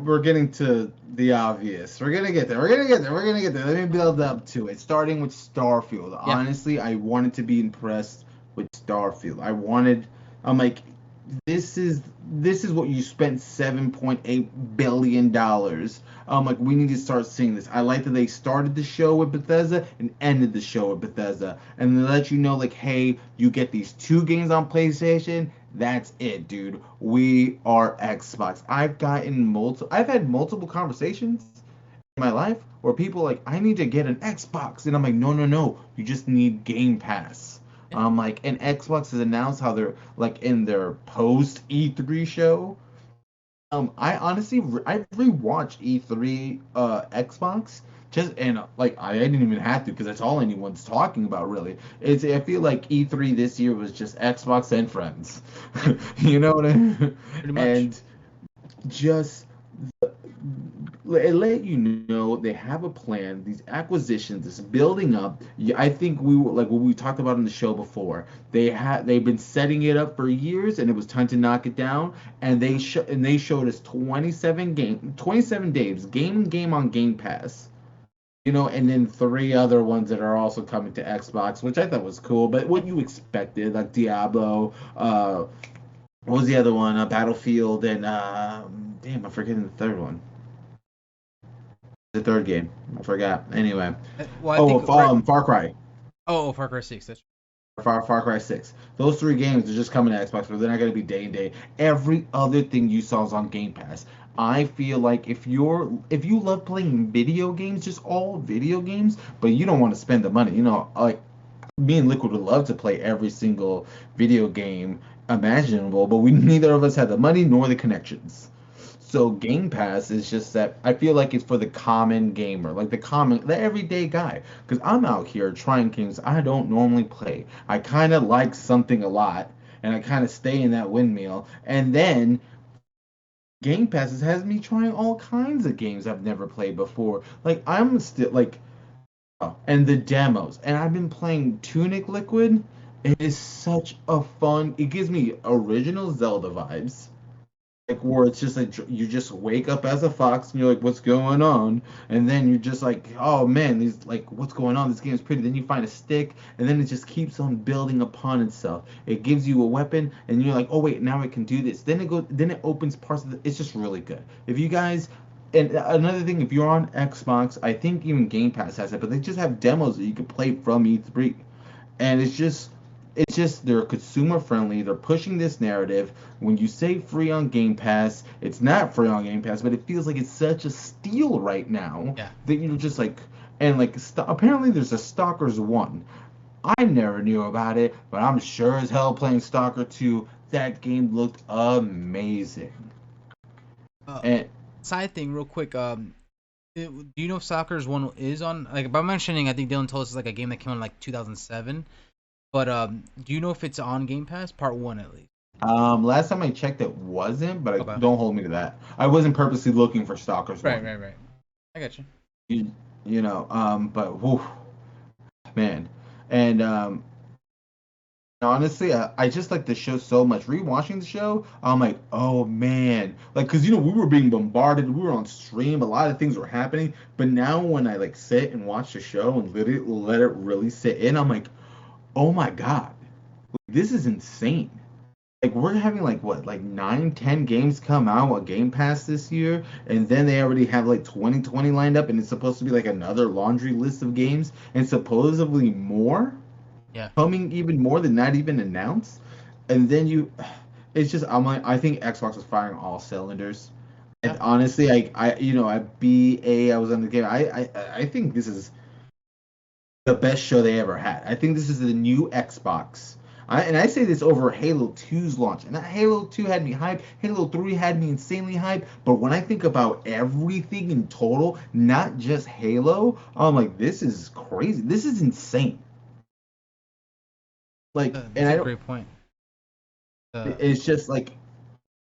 We're getting to the obvious. We're gonna get there. We're gonna get there. We're gonna get there. Let me build up to it. Starting with Starfield. Yeah, Honestly, I wanted to be impressed with Starfield. I'm like, this is what you spent $7.8 billion. I'm like, we need to start seeing this. I like that they started the show with Bethesda and ended the show with Bethesda, and they let you know, like, hey, you get these two games on PlayStation. That's it, dude. We are Xbox. I've had multiple conversations in my life where people are like, I need to get an Xbox, and I'm like, no, no, no. You just need Game Pass. yeah, Like, and Xbox has announced how they're like in their post E3 show. I honestly I rewatched E3 Xbox, just, and like I didn't even have to, because that's all anyone's talking about really. I feel like E3 this year was just Xbox and friends. yeah, You know what I mean? pretty much. And just it let you know they have a plan. These acquisitions, this building up. I think we were like what we talked about in the show before. They've been setting it up for years, and it was time to knock it down. And they showed us 27 days game on Game Pass. And then three other ones that are also coming to Xbox, which I thought was cool. But what you expected, like Diablo, what was the other one? Battlefield, and damn, I'm forgetting the third one. The third game. I forgot. Anyway. Well, I Oh, think right. Far Cry. Oh, Far Cry 6. That's Far Cry 6. Those three games are just coming to Xbox, but they're not going to be day and day. Every other thing you saw is on Game Pass. I feel like if you love playing video games, just all video games, but you don't want to spend the money, like me and Liquid would love to play every single video game imaginable, but we neither of us had the money nor the connections. So Game Pass is just that I feel like it's for the common gamer, like the everyday guy. Because I'm out here trying games I don't normally play. I kind of like something a lot, and I kind of stay in that windmill. And then Game Passes has me trying all kinds of games I've never played before. Like I'm still like, oh, and the demos. And I've been playing Tunic Liquid. It is such a fun. It gives me original Zelda vibes, like where it's just like you just wake up as a fox and you're like, what's going on? And then you're just like, oh man, these like what's going on? This game's pretty. Then you find a stick, and then it just keeps on building upon itself. It gives you a weapon, and you're like, oh wait, now I can do this. Then it opens parts of the. It's just really good. If you guys. And another thing, if you're on Xbox, I think even Game Pass has it, but they just have demos that you can play from E3, and it's just they're consumer friendly. They're pushing this narrative. When you say free on Game Pass, it's not free on Game Pass, but it feels like it's such a steal right now Yeah. that you're just like, and like apparently there's a Stalkers 1. I never knew about it, but I'm sure as hell playing Stalker 2. That game looked amazing. Uh, And Side thing, real quick. Do you know if Soccer's one is on? Like by mentioning, I think Dylan told us it's like a game that came out in like 2007. But do you know if it's on Game Pass? Part one at least. last time I checked, it wasn't, but Okay. don't hold me to that. I wasn't purposely looking for Stalkers Right, 1. right, right. I got you. You, but whew, man. And honestly, I just like the show so much. Rewatching the show, I'm like, oh man, like because we were being bombarded, we were on stream, a lot of things were happening. But now when I like sit and watch the show and let it really sit in, I'm like, oh my god, this is insane. Like we're having like what, like 9, 10 games come out on Game Pass this year, and then they already have like 2020 lined up, and it's supposed to be like another laundry list of games, and supposedly more Yeah. coming, even more than not even announced. And then it's just I'm like I think Xbox is firing all cylinders. Yeah. And honestly, at BA I was on the game. I think this is the best show they ever had. I think this is the new Xbox. I say this over Halo 2's launch. And Halo 2 had me hyped. Halo 3 had me insanely hyped. But when I think about everything in total, not just Halo, I'm like, this is crazy. This is insane. Like, and That's a I don't. great point. It's just like,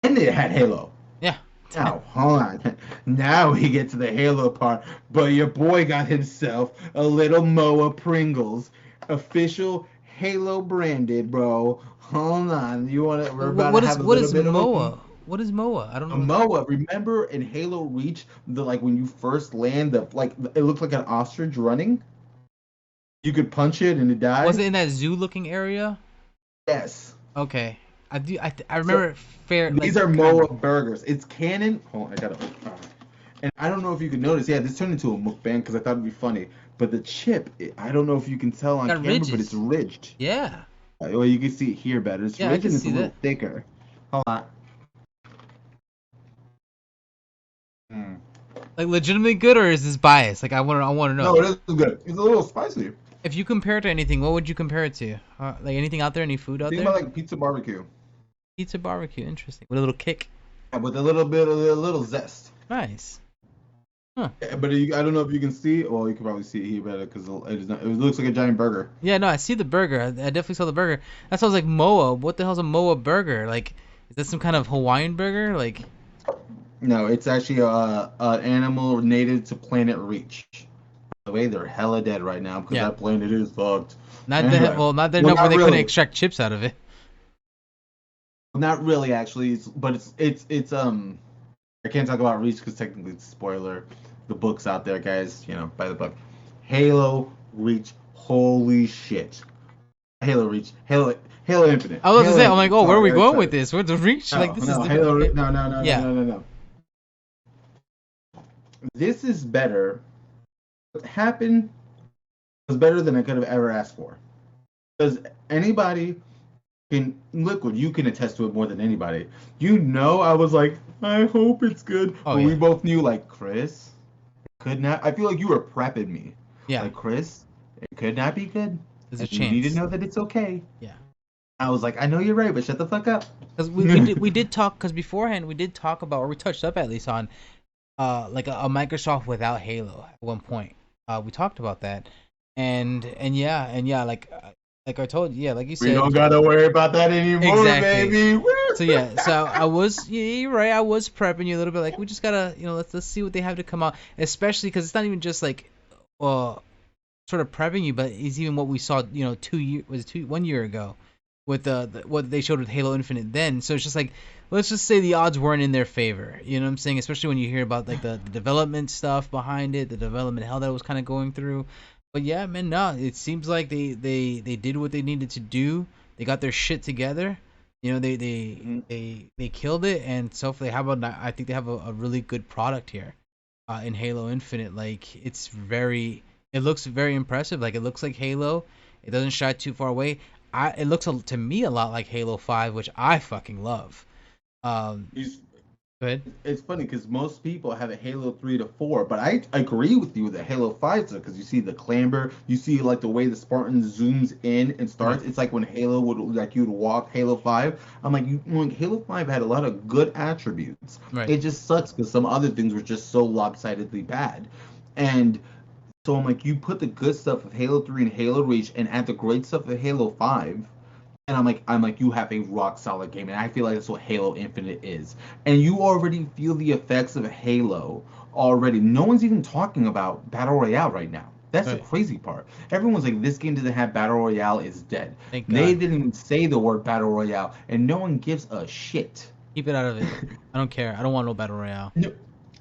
and it had Halo. Yeah. Now, hold on. Now we get to the Halo part. But your boy got himself a little Moa Pringles, official Halo branded, bro. Hold on. We're about What to is have a what little is bit of MOA? What is MOA? I don't a know. Moa. Remember in Halo Reach, the like when you first land, the like it looked like an ostrich running. You could punch it and it Was died. it in that zoo-looking area? Yes. Okay. I do. I So remember fair like these are kind of. Moa burgers. It's canon. Hold on, I gotta. And I don't know if you can notice. Yeah, this turned into a mukbang because I thought it'd be funny. But the chip, I don't know if you can tell on Got camera, but it's ridges. ridged. Yeah. Well, you can see it here better. It's Yeah, I ridged can and it's a see little that. thicker. Hold on. Mm. Like legitimately good, or is this bias? Like I want to No, know. it is good. It's a little spicy. If you compare it to anything, what would you compare it to? Like anything out there? Any food out Think there? about like pizza barbecue. Pizza barbecue. Interesting. With a little kick. Yeah, with a little bit of a little zest. Nice. Huh. Yeah, but I don't know if you can see. Well, you can probably see it here better because it looks like a giant burger. Yeah, no, I see the burger. I definitely saw the burger. That sounds like Moa. What the hell's a Moa burger? Like, is that some kind of Hawaiian burger? Like, No, it's actually a animal native to planet Reach. The way they're hella dead right now because yeah, that planet is fucked. not that. Anyway, Well, not dead well, enough where not they couldn't really, extract chips out of it. not really actually. But it's. I can't talk about Reach because technically it's a spoiler. The book's out there, guys. Buy the book. Halo Reach. Holy shit. Halo Reach. Halo Infinite. I was about to Halo say, I'm like, Infinite. oh, where are we going with Sorry. this? Where's the reach? Like, No, this is no, different. Halo. Okay. No, no, no, no, Yeah. no, no, no. This is better. What happened was better than I could have ever asked for. Because anybody Liquid, you can attest to it more than anybody. I was like, I hope it's good. Oh But yeah. we both knew, like, Chris, it could not. I feel like you were prepping me. Yeah. Like, Chris, it could not be good. There's a And you need to chance. know that it's okay. Yeah. I was like, I know you're right, but shut the fuck up. Because we did talk, because beforehand we did talk about, or we touched up at least on like a Microsoft without Halo at one point. We talked about that, and yeah, like I told you, yeah, like you We said, don't gotta worry about that anymore, exactly. baby. Woo! So yeah, so I was, yeah, you're right. I was prepping you a little bit. Like we just gotta, let's see what they have to come out. Especially because it's not even just like, uh, sort of prepping you, but it's even what we saw, 1 year ago, with what they showed with Halo Infinite then. So it's just like, let's just say the odds weren't in their favor. You know what I'm saying? Especially when you hear about like the development stuff behind it, the development hell that it was kind of going through. But yeah, man, no, it seems like they did what they needed to do. They got their shit together. They killed it, and so they have I think they have a really good product here, in Halo Infinite. Like it looks very impressive. Like it looks like Halo. It doesn't shy too far away. It looks to me a lot like Halo 5, which I fucking love. Um, He's good. It's funny because most people have a Halo 3 to 4, but I agree with you that Halo 5 because you see the clamber, you see like the way the Spartan zooms in and Right, starts. It's like when Halo would like you'd walk Halo 5. I'm like Halo 5 had a lot of good attributes. right. It just sucks because some other things were just so lopsidedly bad. And so I'm like, you put the good stuff of Halo 3 and Halo Reach and add the great stuff of Halo 5, and I'm like, you have a rock solid game, and I feel like that's what Halo Infinite is. And you already feel the effects of Halo already. No one's even talking about Battle Royale right now. That's the Right. crazy part. Everyone's like, this game doesn't have Battle Royale, it's dead. Thank They God. didn't even say the word Battle Royale, and no one gives a shit. Keep it out of it. I don't care. I don't want no battle royale. No,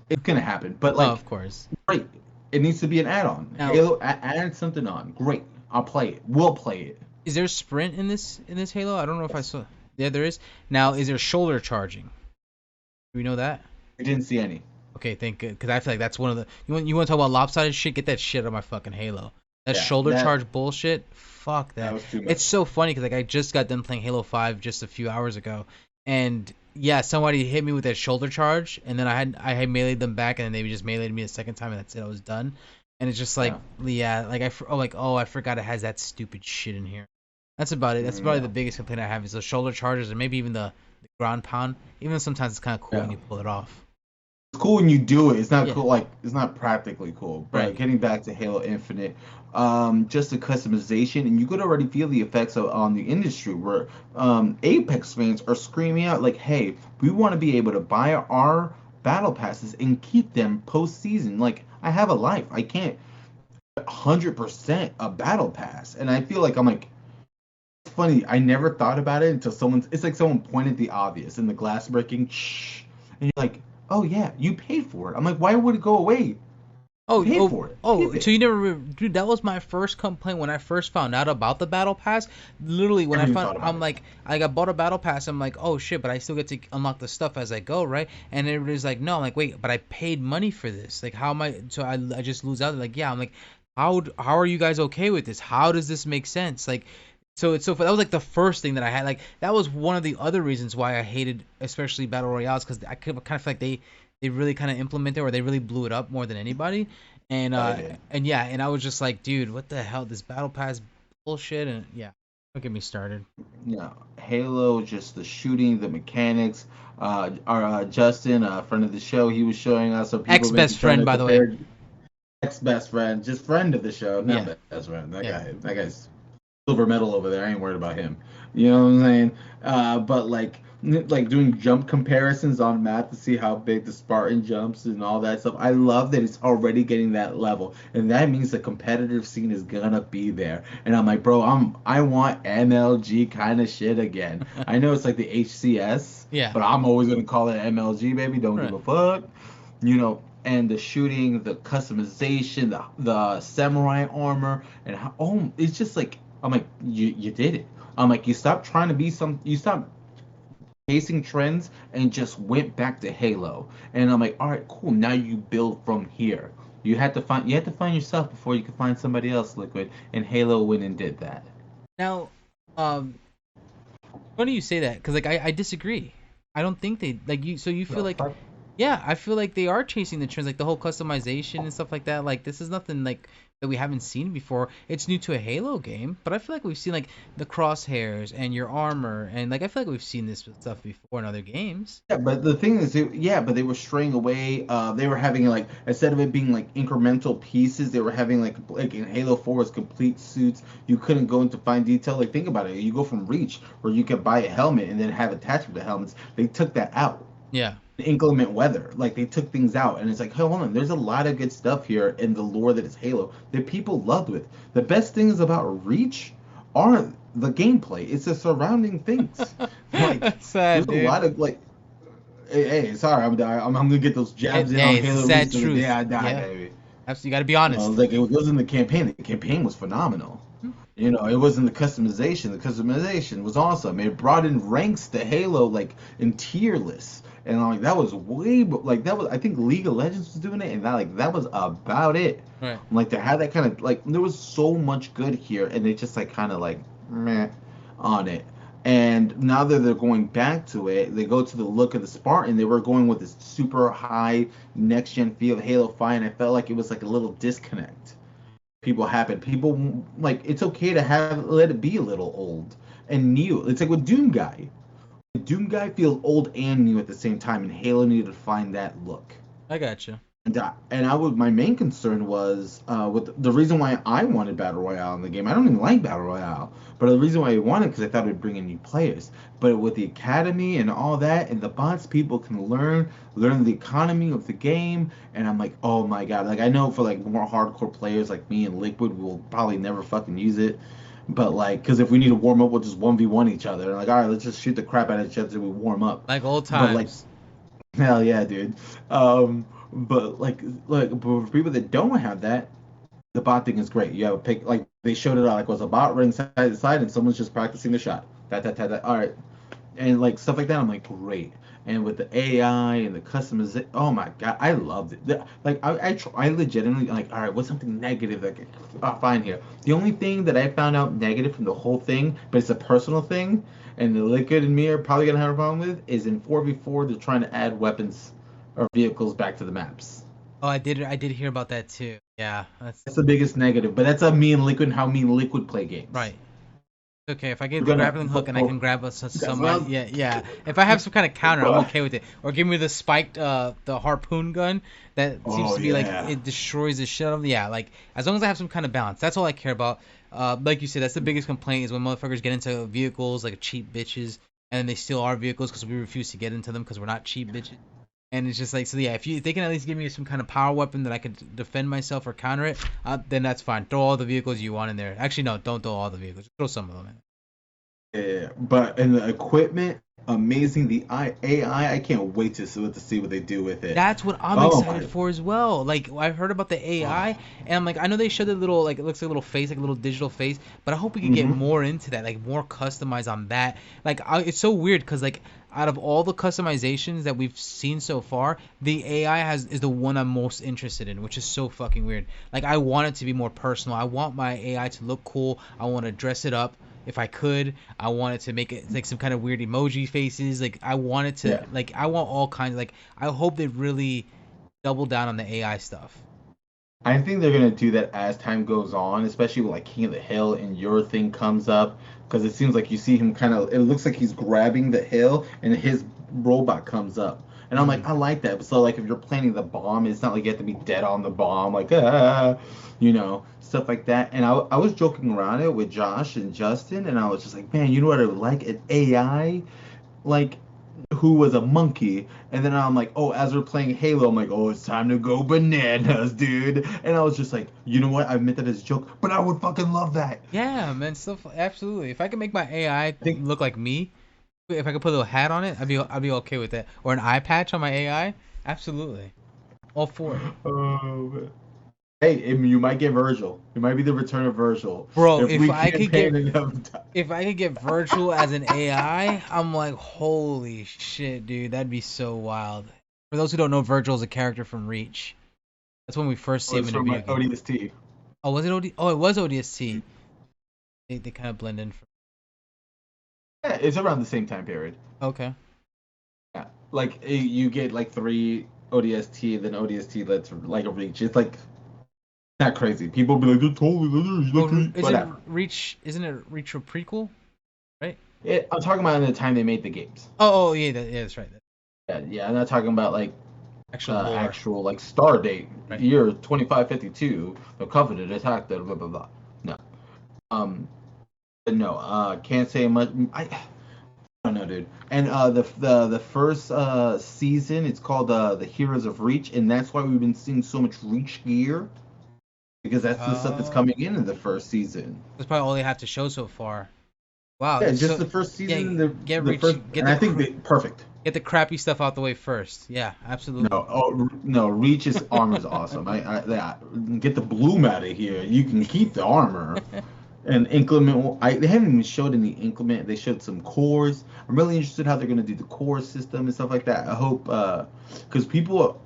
it's gonna happen, but Oh, like, of course. great. It needs to be an add-on. Now, Halo, add something on. Great. I'll play it. We'll play it. is there sprint in this Halo? I don't know if I Yes. saw. Yeah, there is. Now, is Yes. there shoulder charging? Do we know that? We didn't see any. Okay, thank good, because I feel like that's one of the, you want to talk about lopsided shit. Get that shit out of my fucking Halo. That Yeah, shoulder that charge bullshit. Fuck that that. was too It's much. so funny because like I just got done playing Halo 5 just a few hours ago, and yeah, somebody hit me with that shoulder charge, and then I had meleeed them back, and then they just meleeed me a second time, and that's it. I was done. And it's just like, Yeah. yeah, like I forgot it has that stupid shit in here. That's about it. That's probably Yeah. the biggest complaint I have is the shoulder charges, or maybe even the ground pound. Even sometimes it's kind of cool when Yeah. you pull it off. It's cool when you do it. It's not Yeah. cool, like it's not practically cool. Right. But getting back to Halo Infinite, just the customization, and you could already feel the effects on the industry where Apex fans are screaming out like, "Hey, we want to be able to buy our battle passes and keep them postseason. Like, I have a life. I can't 100% a battle pass." And I feel like I'm like, it's funny. I never thought about it until someone's. It's like someone pointed the obvious in the glass breaking. Shh, and you're like, "Oh yeah, you paid for it." I'm like, "Why would it go away? You Oh, paid oh, for it. Keep oh! So it." you never, dude? That was my first complaint when I first found out about the battle pass. Literally, when I Never even found, thought about I'm it. like, I got bought a battle pass. I'm like, oh shit, but I still get to unlock the stuff as I go, right? And everybody's like, no. I'm like, wait, but I paid money for this. Like, how am I? So I just lose out. They're like, yeah. I'm like, how are you guys okay with this? How does this make sense? Like, so it's so that was like the first thing that I had. Like, that was one of the other reasons why I hated, especially battle royales, because I kind of feel like they really kind of implemented, or they really blew it up more than anybody. And Yeah, I uh did. and yeah, and I was just like, dude, what the hell, this battle pass bullshit? And yeah, don't get me started. Yeah, Halo, just the shooting, the mechanics. Our Justin, a friend of the show, he was showing us some Ex people best making trying friend, to by the way. compare ex best friend, just friend of the show, not Yeah, best friend. That yeah. guy, that guy's silver medal over there. I ain't worried about him. You know what I'm saying? But like doing jump comparisons on map to see how big the Spartan jumps and all that stuff. I love that it's already getting that level, and that means the competitive scene is gonna be there. And I'm like, bro, I want MLG kind of shit again. I know it's like the HCS, Yeah, but I'm always gonna call it MLG, baby. Don't give right. a fuck. And the shooting, the customization, the samurai armor, and how, oh, it's just like I'm like, you did it. I'm like, you stopped trying to be you stopped chasing trends and just went back to Halo. And I'm like, all right, cool. Now you build from here. You had to find yourself before you could find somebody else, Liquid. And Halo went and did that. Now, um, funny you say that, because like I disagree. I don't think they like you. So you feel No, like fuck. Yeah, I feel like they are chasing the trends, like the whole customization and stuff like that. Like this is nothing like that we haven't seen before. It's new to a Halo game, but I feel like we've seen like the crosshairs and your armor, and like I feel like we've seen this stuff before in other games. Yeah, but the thing is, yeah, but they were straying away. They were having like instead of it being like incremental pieces, they were having like in Halo 4 was complete suits. You couldn't go into fine detail. Like think about it. You go from Reach where you could buy a helmet and then have attachment to helmets. They took that out. Yeah. Inclement weather, like they took things out, and it's like, hold on, there's a lot of good stuff here in the lore that is Halo that people loved with. The best things about Reach aren't the gameplay; it's the surrounding things. Like That's sad, there's a dude. lot of like hey, sorry, I'm gonna get those jabs in on Hey, it's a Halo Reach sad to the day truth. I die, Yeah, baby. absolutely. You got to be honest. Like it was in the campaign. The campaign was phenomenal. It wasn't the customization. The customization was awesome. It brought in ranks to Halo like in tier lists, and like that was like that was I think League of Legends was doing it, and that was about it. Right. Like to have that kind of like there was so much good here, and they just like kind of like meh on it. And now that they're going back to it, they go to the look of the Spartan. They were going with this super high next gen feel of Halo 5, and I felt like it was like a little disconnect. People like it's okay to have let it be a little old and new. It's like with Doom Guy. Doom Guy feels old and new at the same time, and Halo needed to find that look. I got you. And I would my main concern was with the reason why I wanted battle royale in the game. I don't even like battle royale, but the reason why I wanted because I thought it would bring in new players. But with the academy and all that and the bots, people can learn the economy of the game. And I'm like, oh my god! Like I know for like more hardcore players like me and Liquid, we'll probably never fucking use it. But like, because if we need to warm up, we'll just 1v1 each other. And like, all right, let's just shoot the crap out of each other till we warm up. Like old But like, times. hell yeah, dude. But but for people that don't have that, the bot thing is great. You have a pick like they showed it out like was a bot running side to side and someone's just practicing the shot. That. All right, and like stuff like that. I'm like great. And with the AI and the customization, oh my god, I loved it. Like I legitimately like all right, what's something negative that I find here? The only thing that I found out negative from the whole thing, but it's a personal thing, and the Liquid and me are probably gonna have a problem with, is in 4v4 they're trying to add weapons or vehicles back to the maps. Oh, I did hear about that too. Yeah, that's That's the biggest negative, but that's a me and Liquid and how me and Liquid play games. right. Okay, if I get We're the gonna, grappling hook but and I can for, grab that's somebody, not, yeah, yeah. If I have some kind of counter, I'm okay with it. Or give me the spiked, the harpoon gun that seems oh to be like yeah. it destroys the shit out of them. Yeah, like as long as I have some kind of balance, that's all I care about. Like you said, that's the biggest complaint is when motherfuckers get into vehicles like cheap bitches, and then they steal our vehicles because we refuse to get into them because we're not cheap bitches. And it's just like so, yeah. If they can at least give me some kind of power weapon that I could defend myself or counter it, then that's fine. Throw all the vehicles you want in there. Actually, no, don't throw all the vehicles. Just throw some of them in. Yeah, but and the equipment, amazing. The AI, I can't wait to see what they do with it. That's what I'm Oh excited my, for as well. Like I've heard about the AI, oh. and I'm like, I know they showed the little like it looks like a little face, like a little digital face, but I hope we could get Hmm. more into that, like more customized on that. Like it's so weird because like out of all the customizations that we've seen so far, the AI has is the one I'm most interested in, which is so fucking weird. Like I want it to be more personal. I want my AI to look cool. I want to dress it up if I could. I wanted to make it like some kind of weird emoji faces. Like I wanted to Yeah. like I want all kinds. Like I hope they really double down on the AI stuff. I think they're gonna do that as time goes on, especially with like King of the Hill and your thing comes up, because it seems like you see him kind of. It looks like he's grabbing the hill, and his robot comes up, and I'm Mm. like, I like that. So like, if you're planting the bomb, it's not like you have to be dead on the bomb, like stuff like that. And I was joking around it with Josh and Justin, and I was just like, man, you know what I would like an AI like who was a monkey, and then I'm like, oh, as we're playing Halo, I'm like, oh, it's time to go bananas, dude. And I was just like, you know what? I meant that as a joke, but I would fucking love that. Yeah, man, stuff absolutely. If I could make my AI I think, look like me, if I could put a little hat on it, I'd be okay with that. Or an eye patch on my AI, absolutely, all for it. oh, hey, you might get Virgil. It might be the return of Virgil Bro, if we campaign enough time. if I could get Virtual as an AI, I'm like, holy shit, dude, that'd be so wild. For those who don't know, Virgil is a character from Reach. That's when we first Oh, see him it's in a from video my game. ODST. Oh, was it OD? Oh, it was ODST. They kind of blend in. Yeah, it's around the same time period. Okay. Yeah. Like you get like three ODST, then ODST lets like a reach. It's like not crazy. People be like, "They're totally Oh, like whatever." Reach? Isn't it Reach a prequel? Right? I'm talking about in the time they made the games. Oh, yeah, yeah, that's right. Yeah, yeah. I'm not talking about like Actual lore, actual like star date right? year 2552. The Covenant attacked. Blah blah blah. No. Um. But no. Can't say much. I don't know, dude. And the first season, it's called the Heroes of Reach, and that's why we've been seeing so much Reach gear because that's the stuff that's Oh, coming in the first season. that's probably all they have to show so far. Wow, Yeah, that's just so. the first Yeah, season, get the Reach, first, and I think they perfect. get the crappy stuff out the way first. Yeah, No, absolutely. no, Reach's armor is awesome. Get the bloom out of here. You can keep the armor. And inclement, they haven't even showed any inclement. They showed some cores. I'm really interested how they're gonna do the core system and stuff like that. I hope, because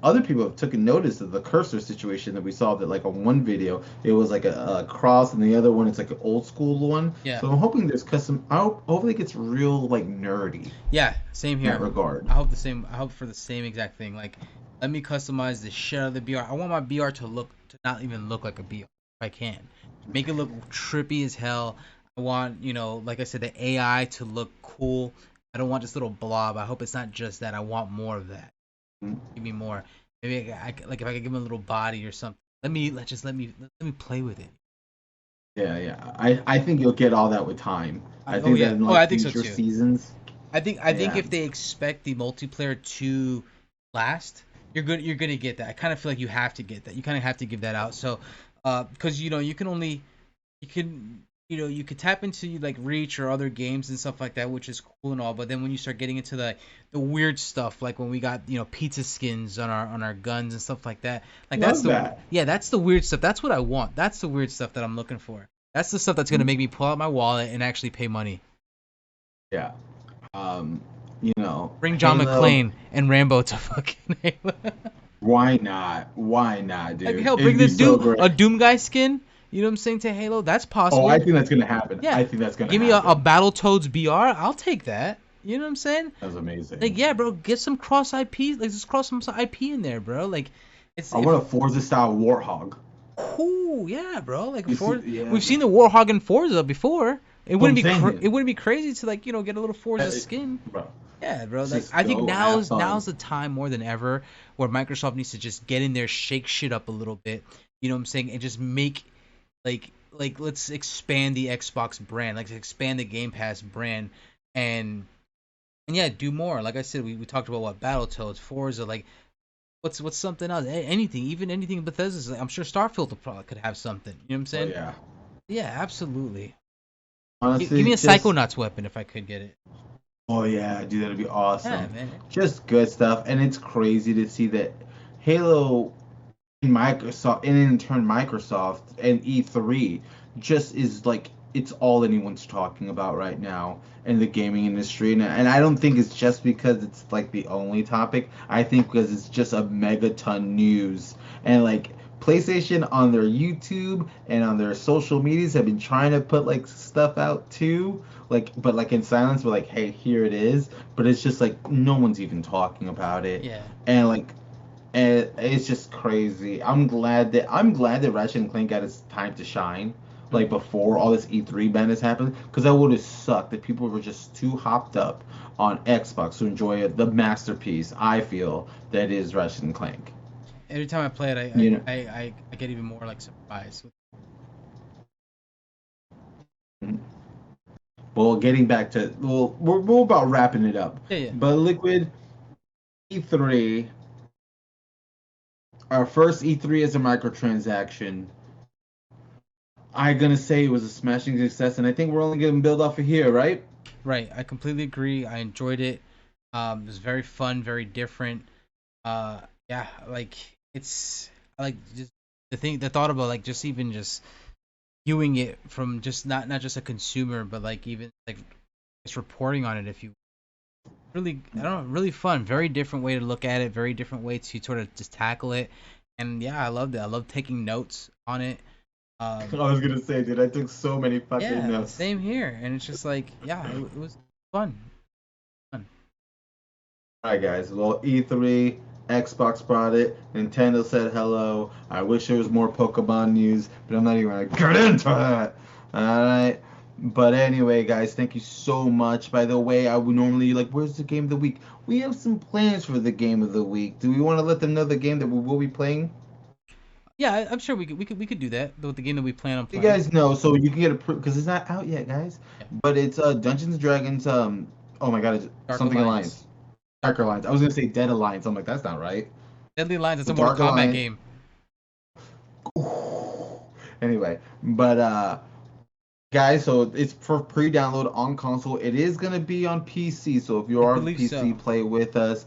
other people have taken notice of the cursor situation that we saw. That like on one video, it was like a cross, and the other one it's like an old school one. Yeah, So I'm hoping there's custom. Hopefully it gets real like nerdy yeah, same in that here. regard. I hope the same. I hope for the same exact thing. Like, let me customize the shit out of the BR. I want my BR to not even look like a BR if I can. Make it look trippy as hell. I want, like I said, the AI to look cool. I don't want this little blob. I hope it's not just that. I want more of that. Give me more. Maybe like if I could give him a little body or something. Let me play with it. Yeah, yeah. I think you'll get all that with time. I Oh think that yeah. in Oh, like I think so future too. seasons. I think Yeah. if they expect the multiplayer to last, you're gonna get that. I kind of feel like you have to get that. You kind of have to give that out. So, because you can only you can you could tap into like Reach or other games and stuff like that, which is cool and all. But then when you start getting into the weird stuff, like when we got pizza skins on our guns and stuff like that, like Love that. that's the weird stuff. That's what I want. That's the weird stuff that I'm looking for. That's the stuff that's gonna make me pull out my wallet and actually pay money. Yeah. Um, Bring John Halo. McClane and Rambo to fucking Halo. Why not? Why not, Like dude? hell, bring It'd the be so Doom a great. Doom guy skin. You know what I'm saying to Halo? That's Oh, I possible. think that's gonna happen. Yeah, I think that's gonna give me a happen. Battletoads BR. I'll take that. You know what I'm saying? That's amazing. Like yeah, bro, get some cross IP. Like just cross some IP in there, bro. Like it's I if want a Forza style Warthog. cool, yeah, bro. Like You see? for Yeah, we've seen bro. the Warhog in Forza before. What I'm saying It is, wouldn't be crazy to like get a little Forza skin. bro, Yeah, bro. Like just I think go have now's fun. the time more than ever where Microsoft needs to just get in there, shake shit up a little bit. You know what I'm saying, and just make let's expand the Xbox brand, like expand the Game Pass brand, and yeah, do more. Like I said, we talked about what Battletoads, Forza, like what's something else, anything, even anything Bethesda's. Like, I'm sure Starfield probably could have something. You know what I'm Oh saying? yeah. Yeah, absolutely. Give Honestly, me a just Psychonauts weapon if I could get it. oh yeah, dude, that'd be Yeah, awesome. man. Just good stuff, and it's crazy to see that Halo and Microsoft, and in turn Microsoft and E3 just is like it's all anyone's talking about right now in the gaming industry, and I don't think it's just because it's like the only topic. I think because it's just a megaton news, and like PlayStation on their YouTube and on their social medias have been trying to put like stuff out too, like but like in silence, but like hey, here it is, but it's just like no one's even talking about it, Yeah. and like and it's just crazy. I'm glad that Ratchet and Clank got its time to shine, like before all this E3 madness happened, because that would have sucked if people were just too hopped up on Xbox to enjoy the masterpiece. I feel that is Ratchet and Clank. Every time I play it, You know. I get even more like surprised. Well, getting back to well, we're about wrapping it up, Yeah, yeah. but Liquid E3, our first E3 as a microtransaction. I'm gonna say it was a smashing success, and I think we're only gonna build off of here, right? Right. I completely agree. I enjoyed it. It was very fun, very different. Yeah, like it's I like just the thought about like just even just viewing it from just not just a consumer, but like even like just reporting on it. If you really, I don't know, really fun. Very different way to look at it. Very different way to sort of just tackle it. And yeah, I loved it. I love taking notes on it. I Um, was gonna say, dude, I took so many fucking yeah, notes. same here. And it's just like, yeah, it was fun. Fun. Alright, guys. Well, E3, Xbox brought it. Nintendo said hello. I wish there was more Pokemon news, but I'm not even gonna get into that. Alright. But anyway, guys, thank you so much. By the way, I would normally like, where's the game of the week? We have some plans for the game of the week. Do we want to let them know the game that we will be playing? Yeah, I'm sure we could do that with the game that we plan on You playing. guys know, so you can get a because it's not out yet, guys. Yeah. But it's Dungeons and Dragons. Oh my God, it's Dark something Alliance. Alliance, Dark Dark Alliance. I was gonna say Dead Alliance. I'm like, that's not right. Deadly Alliance. It's So a Mortal Dark Kombat Alliance. game. Anyway, but guys, so it's for pre-download on console. It is gonna be on PC. So if you I are on believe PC, so. play with us.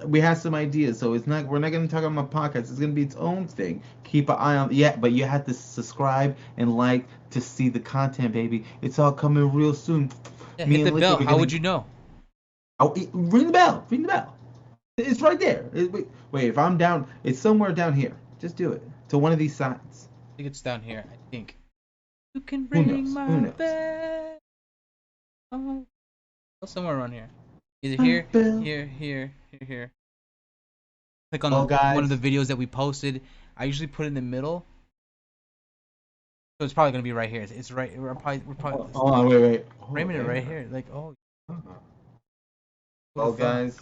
We have some ideas. So we're not gonna talk on my podcast. It's gonna be its own thing. Keep an eye on, yeah, but you have to subscribe and like to see the content, baby. It's all coming real soon. Yeah, Me hit the and bell. Liquid are How gonna would you know? ring the bell. Ring the bell. It's right there. Wait, if I'm down, it's somewhere down here. Just do it to one of these signs. I think it's down here. I think. You can Who ring knows? Who my knows? bell. Oh, somewhere around here. Either My here, bell. here. Click Well, on one of the guys. videos that we posted. I usually put it in the middle, so it's probably gonna be right here. It's right. We're probably Hold on, wait. Oh, framing it right there. here. Like, oh, who'd Well, have thought? guys,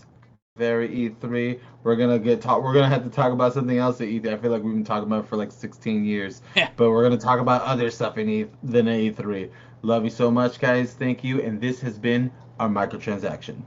very E3. We're gonna have to talk about something else at E3. I feel like we've been talking about it for like 16 years, Yeah. but we're gonna talk about other stuff in than E3. Love you so much, guys. Thank you, and this has been our microtransaction.